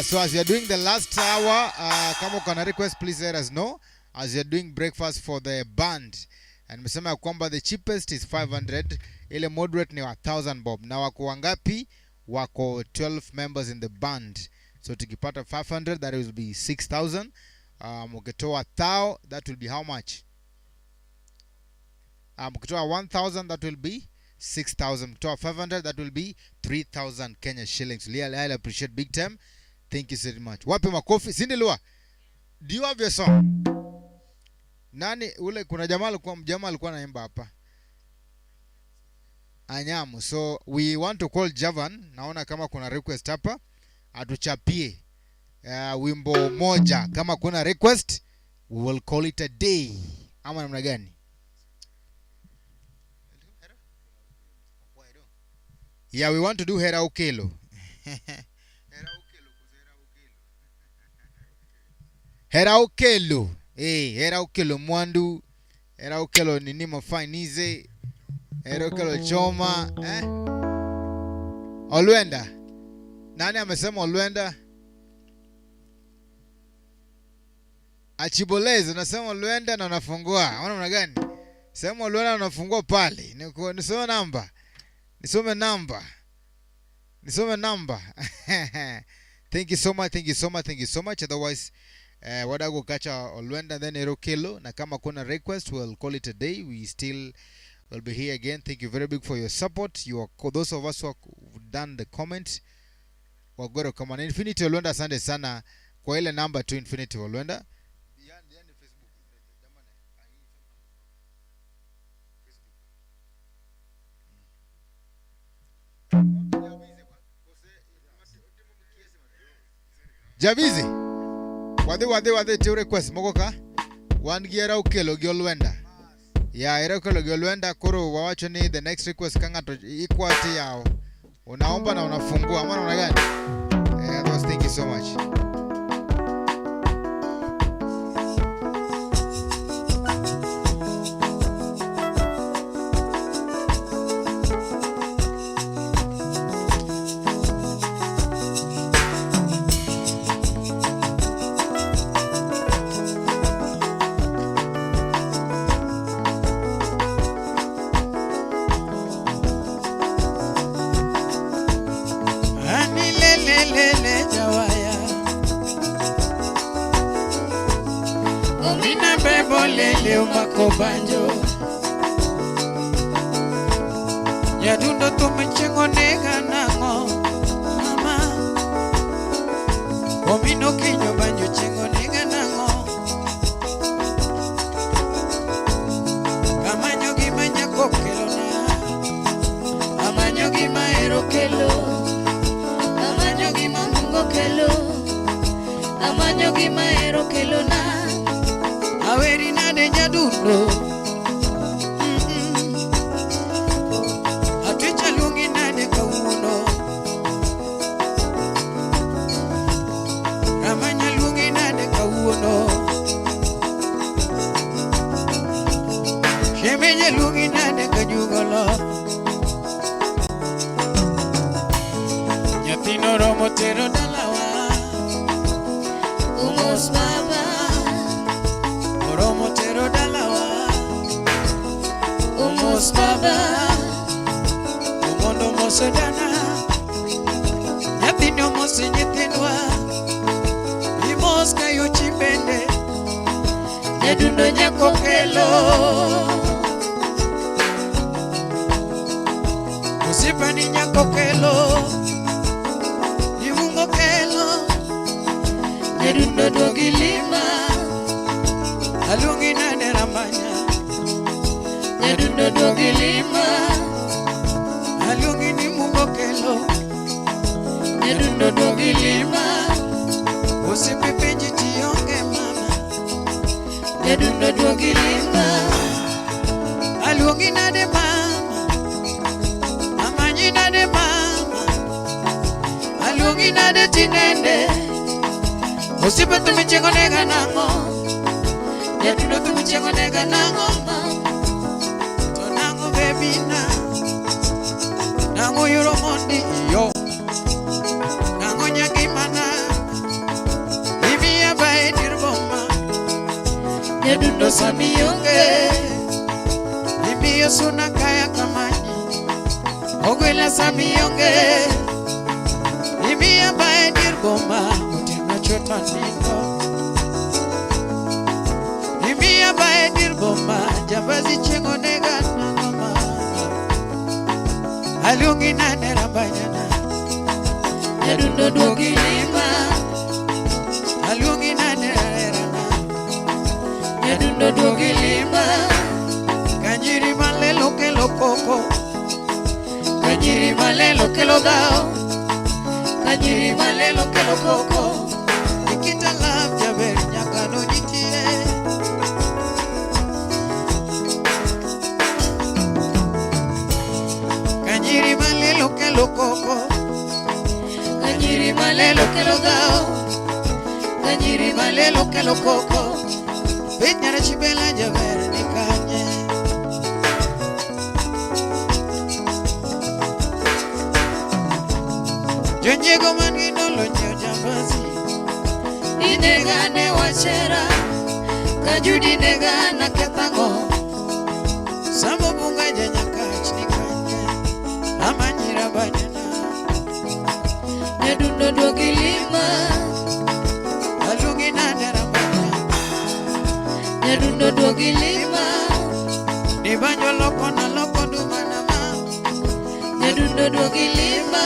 So as you're doing the last hour, kama kuna request, please let us know. As you're doing breakfast for the band, and nimesema kwamba the cheapest is 500, ile moderate ni 1000 bob. Na wako wangapi? Wako 12 members in the band. So tukipata 500, that will be 6000. Mkitoa 1000, that will be how much? Mkitoa 1000, that will be 6000. Mkitoa 500, that will be 3000 Kenya shillings. I appreciate big time. Thank you so much. Wape makofi. Cindy Lua, do you have your song? Nani ule, kuna jamaa alikuwa anaimba hapa Anyamu. So we want to call Javan. Naona kama kuna request hapa, atuchapie wimbo moja. Kama kuna request, we will call it a day. Ama namna gani? Yeah, we want to do Hera Ukelo. Hera Ukelo. Hera Ukelo Mwandu. Hera Ukelo nini mafanize. Hera Ukelo choma. Olwenda. Nani amesema Olwenda? Achiboleze, unasema Olwenda na unafungua. Unaona namna gani? Sema Olwenda na unafungua pale. Nisome namba. Nisome namba. Thank you so much. Otherwise, wadago kacha Olwenda then Erokelo. Na kama kuna request, we'll call it a day. We still will be here again. Thank you very big for your support. Those of us who have done the comment, wagoro kama na Infinity Olwenda, asante sana kwa ile namba tu Infinity Olwenda. Javizi wade to request mogoka one giera ukelo gi Olwenda. Era ukelo gi Olwenda. Koro wawacho ni the next request kanga to ikwati yao unaomba na unafungua ama unaona gani? Thank you so much. lele umako banjo Nyadundo tumechengo nega nango Mama Omino kinyo banjo chengo nega nango Kamanyo gima nyako kelo na Amanyo gima ero kelo Amanyo gima mungo kelo Amanyo gima ero kelo na Aweri nade nyadundo Atwicha lungi nade kauno Ramanya lungi nade kauno Shemenye lungi nade kajugolo Nyatino romo tero dalawa Umos baba Romo tero dalawa Umos baba Umondo mosodana Nyatino mose nyetenwa Imos kayo chimbende Nyadundo nyako kelo Musipani nyako kelo Nimungo kelo Nyadundo dogilima Alungi nade rambanya Nyadundo dogilima Alungi ni mungo kelo Nyadundo dogilima Usipipenji tionge mama Nyadundo dogilima Alungi nade mama Amanyi nade mama Alungi nade tinende Usipetu michengo nega nango Nyadundo tumichengo nega nango Tonango baby na Nango yuro mondi yo Nango nyagimana Imi ya bae dirboma Nyadundo sami yonge Imi yo suna kaya kamanyi Ogwela sami yonge Imi ya bae dirboma Utina chota ningo Imi abae dirboma Jambazi chengo nega na mama Alungi nane rambanyana Nyadundo dogilima Alungi nane rana Nyadundo dogilima Kanjiri malelo kelo koko Kanjiri malelo kelo dao Kanjiri malelo kelo koko Nikita love jaber nyakano nitie Kanyiri malelo kelo koko Kanyiri malelo kelo gao Kanyiri malelo kelo koko Benyara chibela jaber nikanye Jonjego mangino lonyo jambazi Inegane wachera Kajudi negana ketango Sambo bunga janyakach nikanye Amanyira banyana Nyadundo dogilima Alungi nade rambanya Nyadundo dogilima Nibanyo loko na loko dumanama Nyadundo dogilima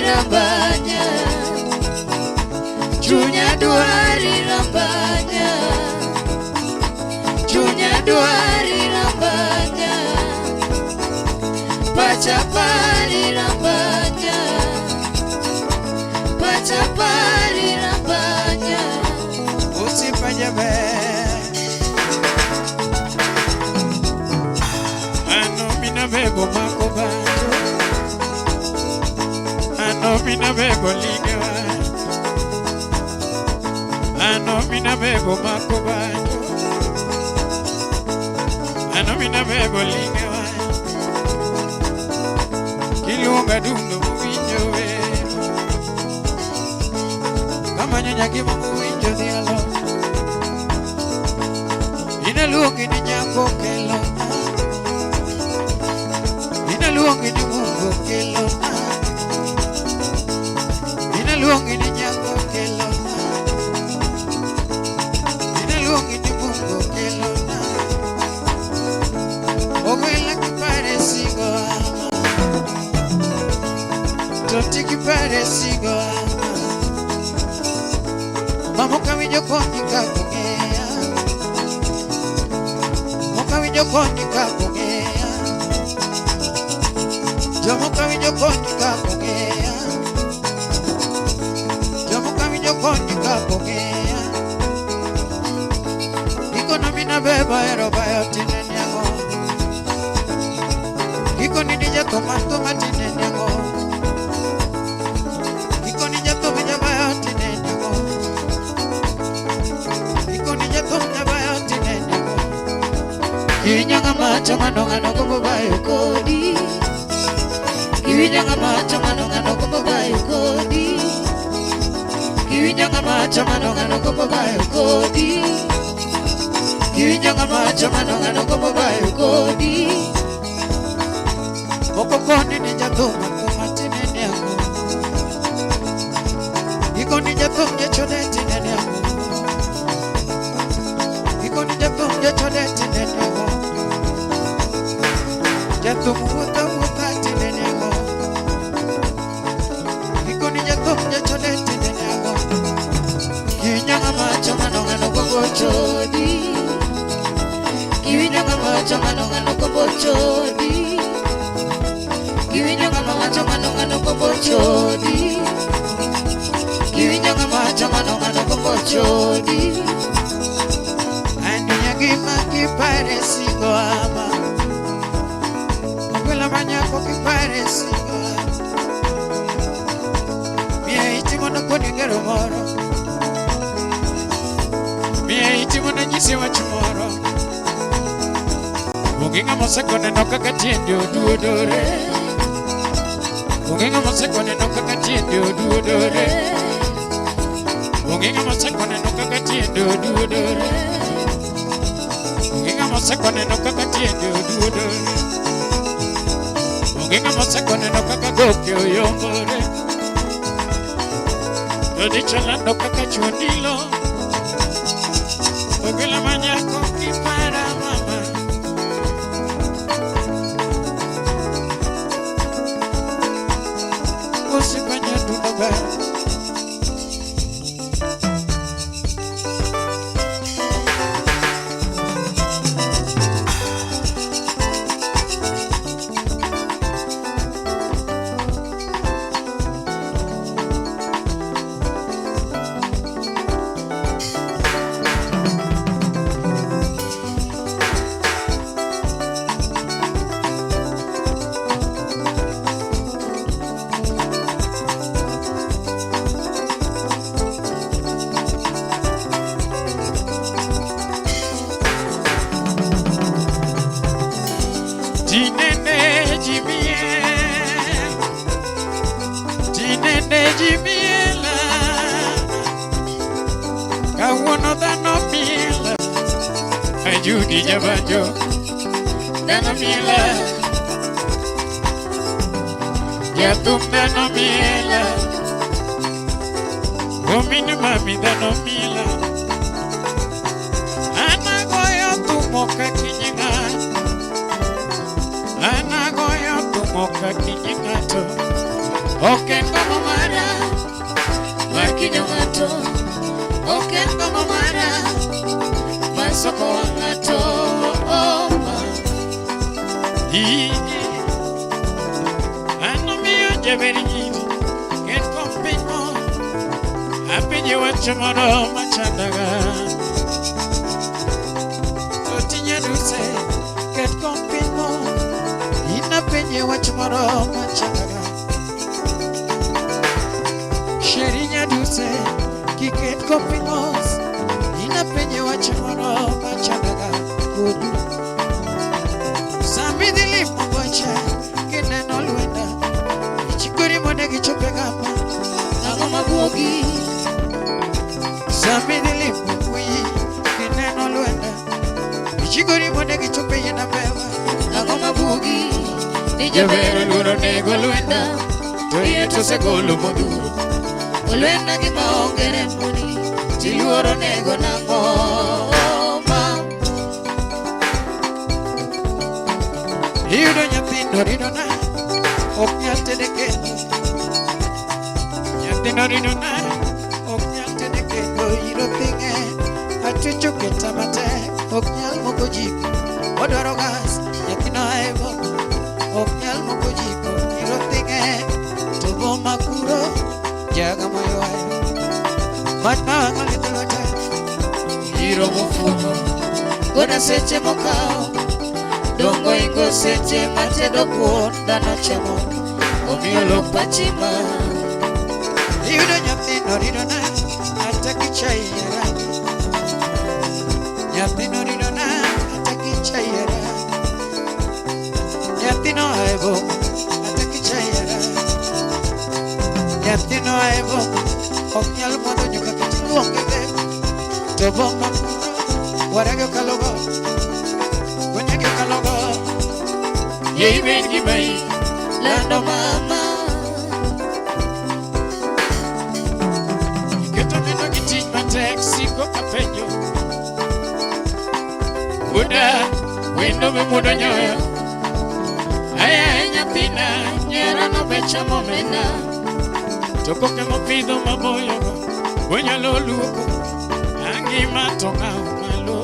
Rambanya Chunya duari rambanya Chunya duari rambanya Pachapari rambanya Pachapari rambanya Usipajabe Ano mina bego mako banjo Ano mina bego ligawa Ano mina bego mako banjo Ano mina bego ligawa badundo winjo wero kamanyo nyaki mo winjo dialo inaluongi ni nyako kelo inaluongi ni mungu kelo inaluongi ni nyako kelo inaluongi ni mungu kelo ogwela kipare sigo toti kipare sigo mamoka winjo konyi kakongea moka winjo konyi kakongea jomoka winjo konyi kakongea jomoka winjo konyi kakongea ikonomi na beba erobayo tinenyango ikoni dija tomato matinenyango ikoni jato mejabayo tinenyango ikoni jato mejabayo tinenyango kiwinyanga macho manongano kubobayo kodi kiwinyanga macho manongano kubobayo kodi kiwinyanga macho manongano kubobayo kodi kiwinyanga macho manongano kubobayo kodi okokoni ni jatoma komatine yangu ikoni jatom jechoneti nene yangu ikoni jatom jechoneti nene yangu jatom wuta tinene yangu ikoni jatom jechoneti nene yangu kiwinyanga macho manongano kubochodi kiwinyanga macho manongano kubochodi kiwinyanga macho manongano kubochodi kiwinyanga macho manongano kubochodi andinyagima kipare sigo ama ogwela manyako kipare sigo miya itimono kodi ngero moro miya itimono nyisi wach moro Munginga mosekone no kaka tiendi oduodore Munginga mosekone no kaka tiendi oduodore Munginga mosekone no kaka tiendi oduodore Munginga mosekone no kaka tiendi oduodore Munginga mosekone no kaka goke oyombore Odichala no kaka chuondilo Ogwela manyako kipara mama Usipanya dunaba Jimiela Kawano dano miela Ajudi jabajo Dano miela Yatum dano miela Gomini mami dano miela Ana goyo tumoka kinyinga Ana goyo tumoka kinyingato Oken como mara Makinyo gato Oken como mara Masoko gato Oma Igi Ano miyo jeberi nyiri Ken kompimo Apinye wachomoro machandaga Totinya duse Ken kompimo Inapenye wachomoro machandaga Sherinya duse kiket kopingos ina penye wachimoro machagaga kudu Samidi lipo bocha kineno luenda Chigori mone gichope yena beba. Ang'o mabugi ni Jabero jabero luoro nego lwenda. To iye to segolo modhuro. olwenda gi maonge remoni tiluoro nego nang'o ma Iyudo nyithindo ridona. Ok nyal tede kendo. Nyithindo ridona. Ok nyal tede kendo. Iro ping'e. Atucho keta matek. Ok nyal moko jiko. Odwaro gas. Nyathino aebo. Ok nyal moko jiko. Iro ping'e. To boma kuro. Jaga moywayo. Mana wang'o lidholo te. Iro mofumo. Goda seche mokao. Dongo ingo seche matedo kuon dhano chamo. Omiyo lok pachima. Iyudo nyathino ridona. Ata gi chai e rangi. Nyathino ridona. Ata gi chai e rangi. Nyathino aebo. Ata gi chai e rangi. Nyathino aebo. Ok nyal modho nyuka kech luonge be. To boma kuro. Warage kalogo. Gonyage kalogo. Yei ben gi bai. lando mama Keto neno gi tich matek siko kapenjo. Uda wendo me mudo nyoyo. Aya nyathina nyera no bechamo mena. To koke mopidho maboyo go. Onyalo luoko. Angima to ng'aw malo.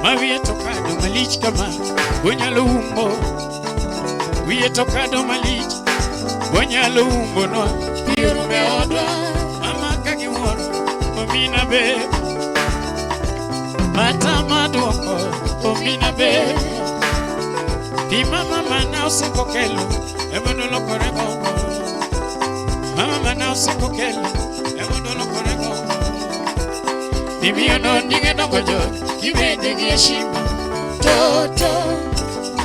Mawiye to kado malich kama. Onyalo umbo. Wiye to kado malich. Onyalo umbo no. Pioro me odwa. Mama kagiwuoro. Omina be. Mata maduoko. Omina be. Di mama mana osekokelo. Emono lokore gongo. Mama mana osekokelo. Emono lokore gongo. Dimiyo no ndinge dongo jo. Kibende gi heshima. Toto.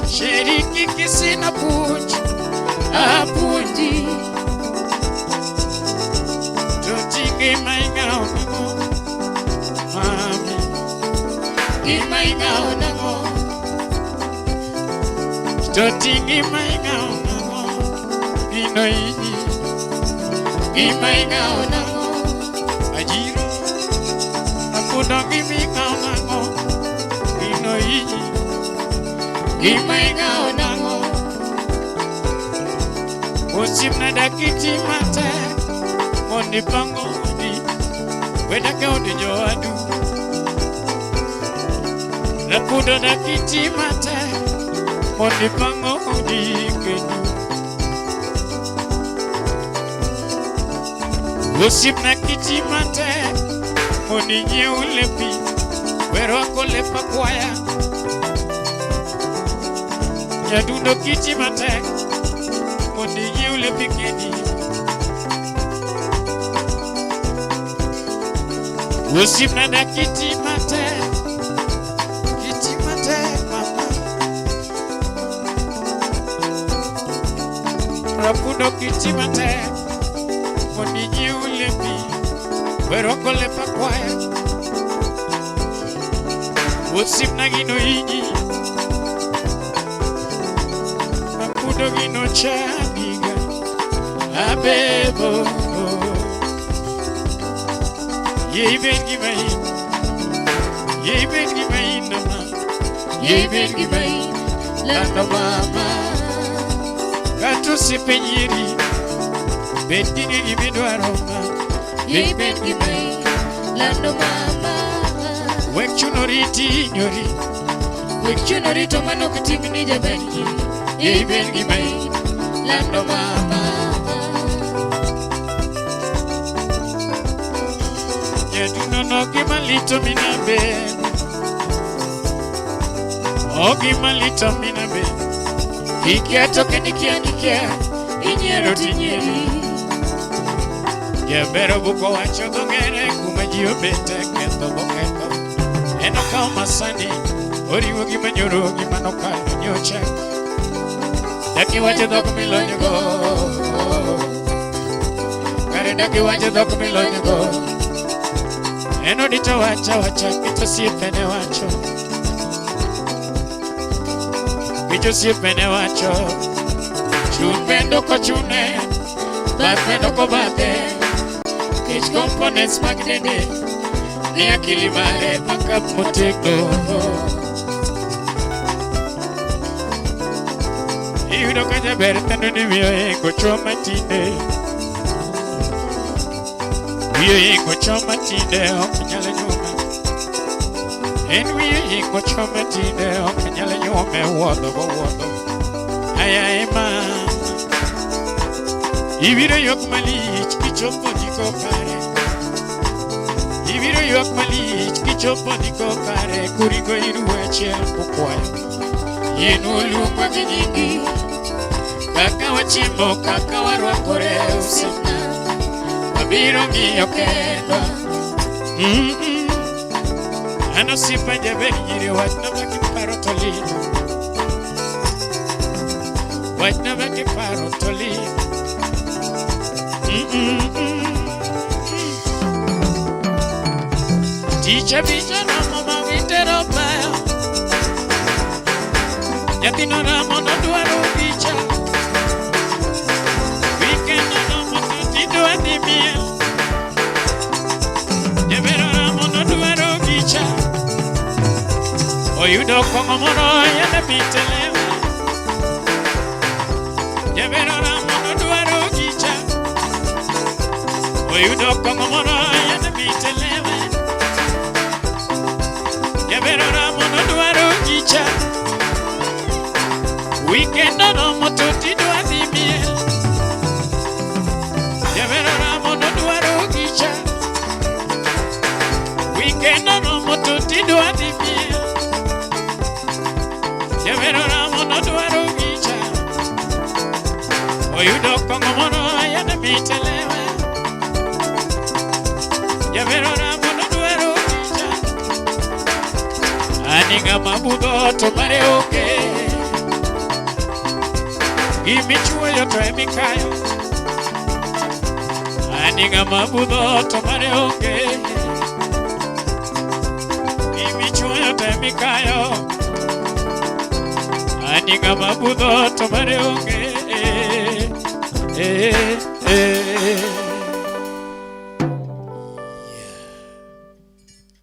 Sheriki kisina puch. Apuji. Toti gima ingao nango. Mami. Gima ingao nango. Toti gima ingao nango. Ino ini. Gima ingao nango. Ajiro. Apudo gima ingao nango. Ino ini. Gima ingao nango. Usim na dakiti mate. Mondi pango udi. Wedaka udi joadu. Rapudo dakiti mate. Mondi pango udi kenyu. Usim na kiti mate. Mondi nye ulepi. Wero ako lepa kwaya. Yadundo kiti matek. Mondi nye ulepi kedi. Usim na da kiti matek. Kiti matek mama. Rapudo kiti matek. Mondi nye ulepi. Wero ako lepa kwaya. Usim na gino inyi. Rapudo gino chaniga. Abebo. Yei bengi mai. Yei bengi mai nama. Yei bengi mai. Lando mama. Katu sipenyiri. Bendini ni bedwaroma. Yei bengi mai. lando mama Wek chunoriti nyori. wek chuno rito manok timni jabengi Yei bengi mai. lando mama Nyaduno no gimalito minabe. O gimalito minabe. Ikia toke nikia. Inyero tinyeri. Jabero buko wacho dongere kuma ji obete ketho boketho. Eno kao masani. Oriwo gima nyoro gima nokalo nyocha. Daki wacho dhok milonyo go. Kare daki wacho dhok milonyo go. eno dito wacha kito siepene wacho kicho siepene wacho chun bendo ko chune bath bendo ko bathe kich components mag dende ni akili mare makap motegno iyudo ka jaber thendo ni miyo ingo choma tinde wiyo ingo choma tinde ok nyalo nyume en wiyo ingo choma tinde ok nyalo nyume wuodho go wuodho ayaye ma ibiro ywak malich kichopo ndiko kare ibiro ywak malich kichopo ndiko kare kurigo iruweche kukwayo yen oluongwa gi nyingi kaka wachimo kaka warwakore usimna wabiro ng'iyo kendo an osiepa jaber nyiri wachna ma kiparo to lit wachna ma kiparo to lit Ticha bicha na mama vitero bayo Nyathino na mono dwaro bicha Weekend na mono tidwa dhi miel Jabero na mono dwaro bicha Oyudo kong'o moro yana bitelewa Jabero na mono dwaro bicha Oyudo kong'o moro yana bitelewa Jabero na mono dwaro bicha Weekend no moto tidwa dhi miel Jabero na mono dwaro gicha Weekend no moto tidwa dhi miel Jabero na mono dwaro gicha Oyudo kong'o moro yana mitelewe Jabero na mono dwaro gicha Ani ng'ama budho to mare onge Gimichuoyo to emikayo Ani ng'ama budho to mare onge Gimichuoyo to emikayo Ani ng'ama budho to mare onge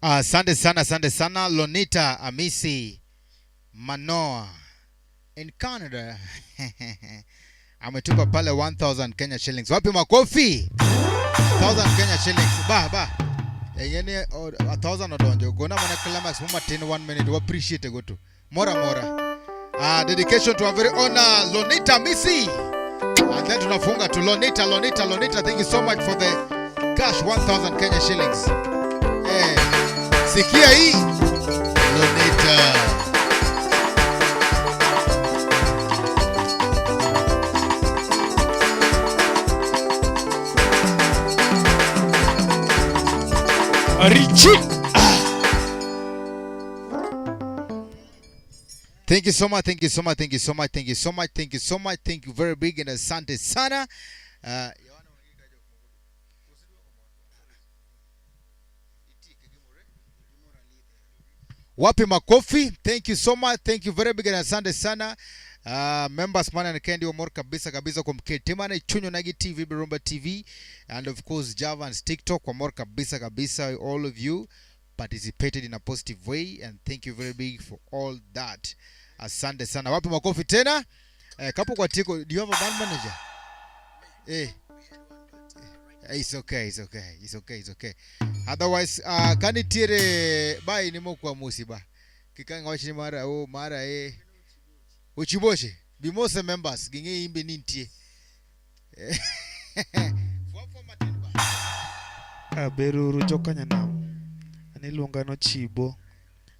Asante sana Lonita Amisi Manoa in Canada. Ametupa pale 1000 Kenya shillings. Wapi makofi? 1000 Kenya shillings. Ba. Yengene 1000 odonjo. Gona mana climax mama 10 1 minute. We appreciate go to. Mora. Dedication to our very own Lonita Amisi. And then tunafunga to Lonita. Thank you so much for the cash 1000 Kenya shillings. Sikia hii Lonita. Richie. Thank you so much. Thank you very big and asante sana. Wapi makofi. Thank you so much. Thank you very big and asante sana. Members man and Candy Omor kabisa kwa mketemana Ichunyo Nagi TV, Birumba TV, and of course Javan's TikTok Omor kabisa. All of you participated in a positive way, and thank you very big for all that. Asante sana. Wapi makofi tena. Kapo kwa tiko, do you have a band manager? It's okay. Otherwise, kanitire bai nimo kwa musiba. Kikanga wachini mara Uchiboche, Bimose members, ginge imbe nintie. Beruru jokanya nam. Aniluonga no Chibo.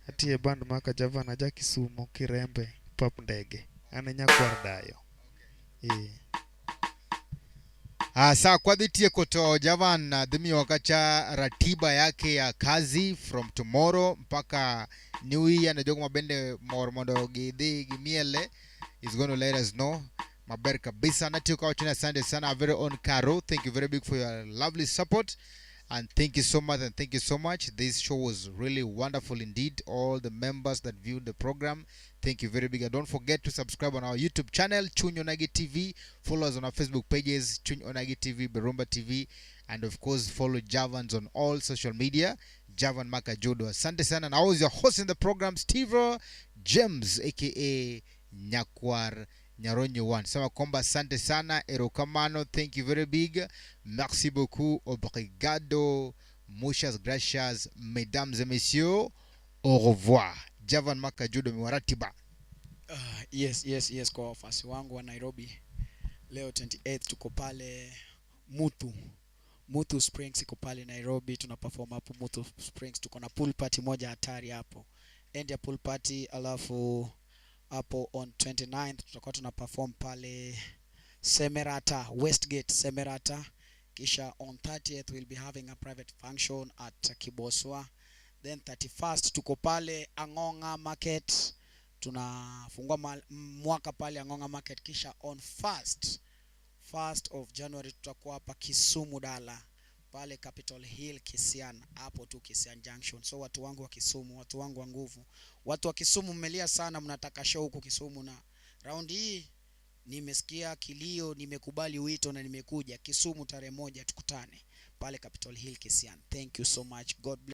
Atie band maka Javan aja Kisumo Kirembe pap ndege. Anenya kwardayo. Saa kwa dhitie koto Javan dhimi wakacha ratiba yake ya kazi from tomorrow mpaka New Year na jogo mabende mondo gimiele is going to let us know. Maber kabisa na tuko chini. Asante sana very own Caro. Thank you very big for your lovely support. And thank you so much, and thank you so much. This show was really wonderful indeed. All the members that viewed the program, thank you very big. And don't forget to subscribe on our YouTube channel, Chunyo Nagi TV. Follow us on our Facebook pages, Chunyo Nagi TV, Berumba TV. And of course, follow Javans on all social media, Javan Makajudo. Asante sana. And I was your host in the program, Steve James, aka Nyakwar Nyaronyo One. Sema kwamba asante sana, erokamano, thank you very big. Merci beaucoup, obrigado, muchas gracias, mesdames et messieurs, au revoir. Javan Makajudo Miwaratiba. Yes, kwa wafasi wangu wa Nairobi. Leo 28th tuko pale Muthu Springs iko pale Nairobi, tuna perform hapo Muthu Springs. Tuko na pool party moja hatari hapo. End ya pool party, alafu hapo on 29th tutakuwa tuna perform pale Semerata, Westgate Semerata. Kisha on 30th we'll be having a private function at Kiboswa. Then 31st tuko pale Angonga Market, tunafungua mwaka pale Angonga Market. Kisha on 1st of January tutakuwa hapa Kisumu Dala pale Capitol Hill Kisian, hapo tu Kisian Junction. So watu wangu wa Kisumu, watu wangu wa nguvu, watu wa Kisumu mmelia sana, mnataka show huko Kisumu, na round hii nimesikia kilio, nimekubali wito na nimekuja Kisumu tarehe 1 tukutane pale Capitol Hill Kisian. Thank you so much. God bless.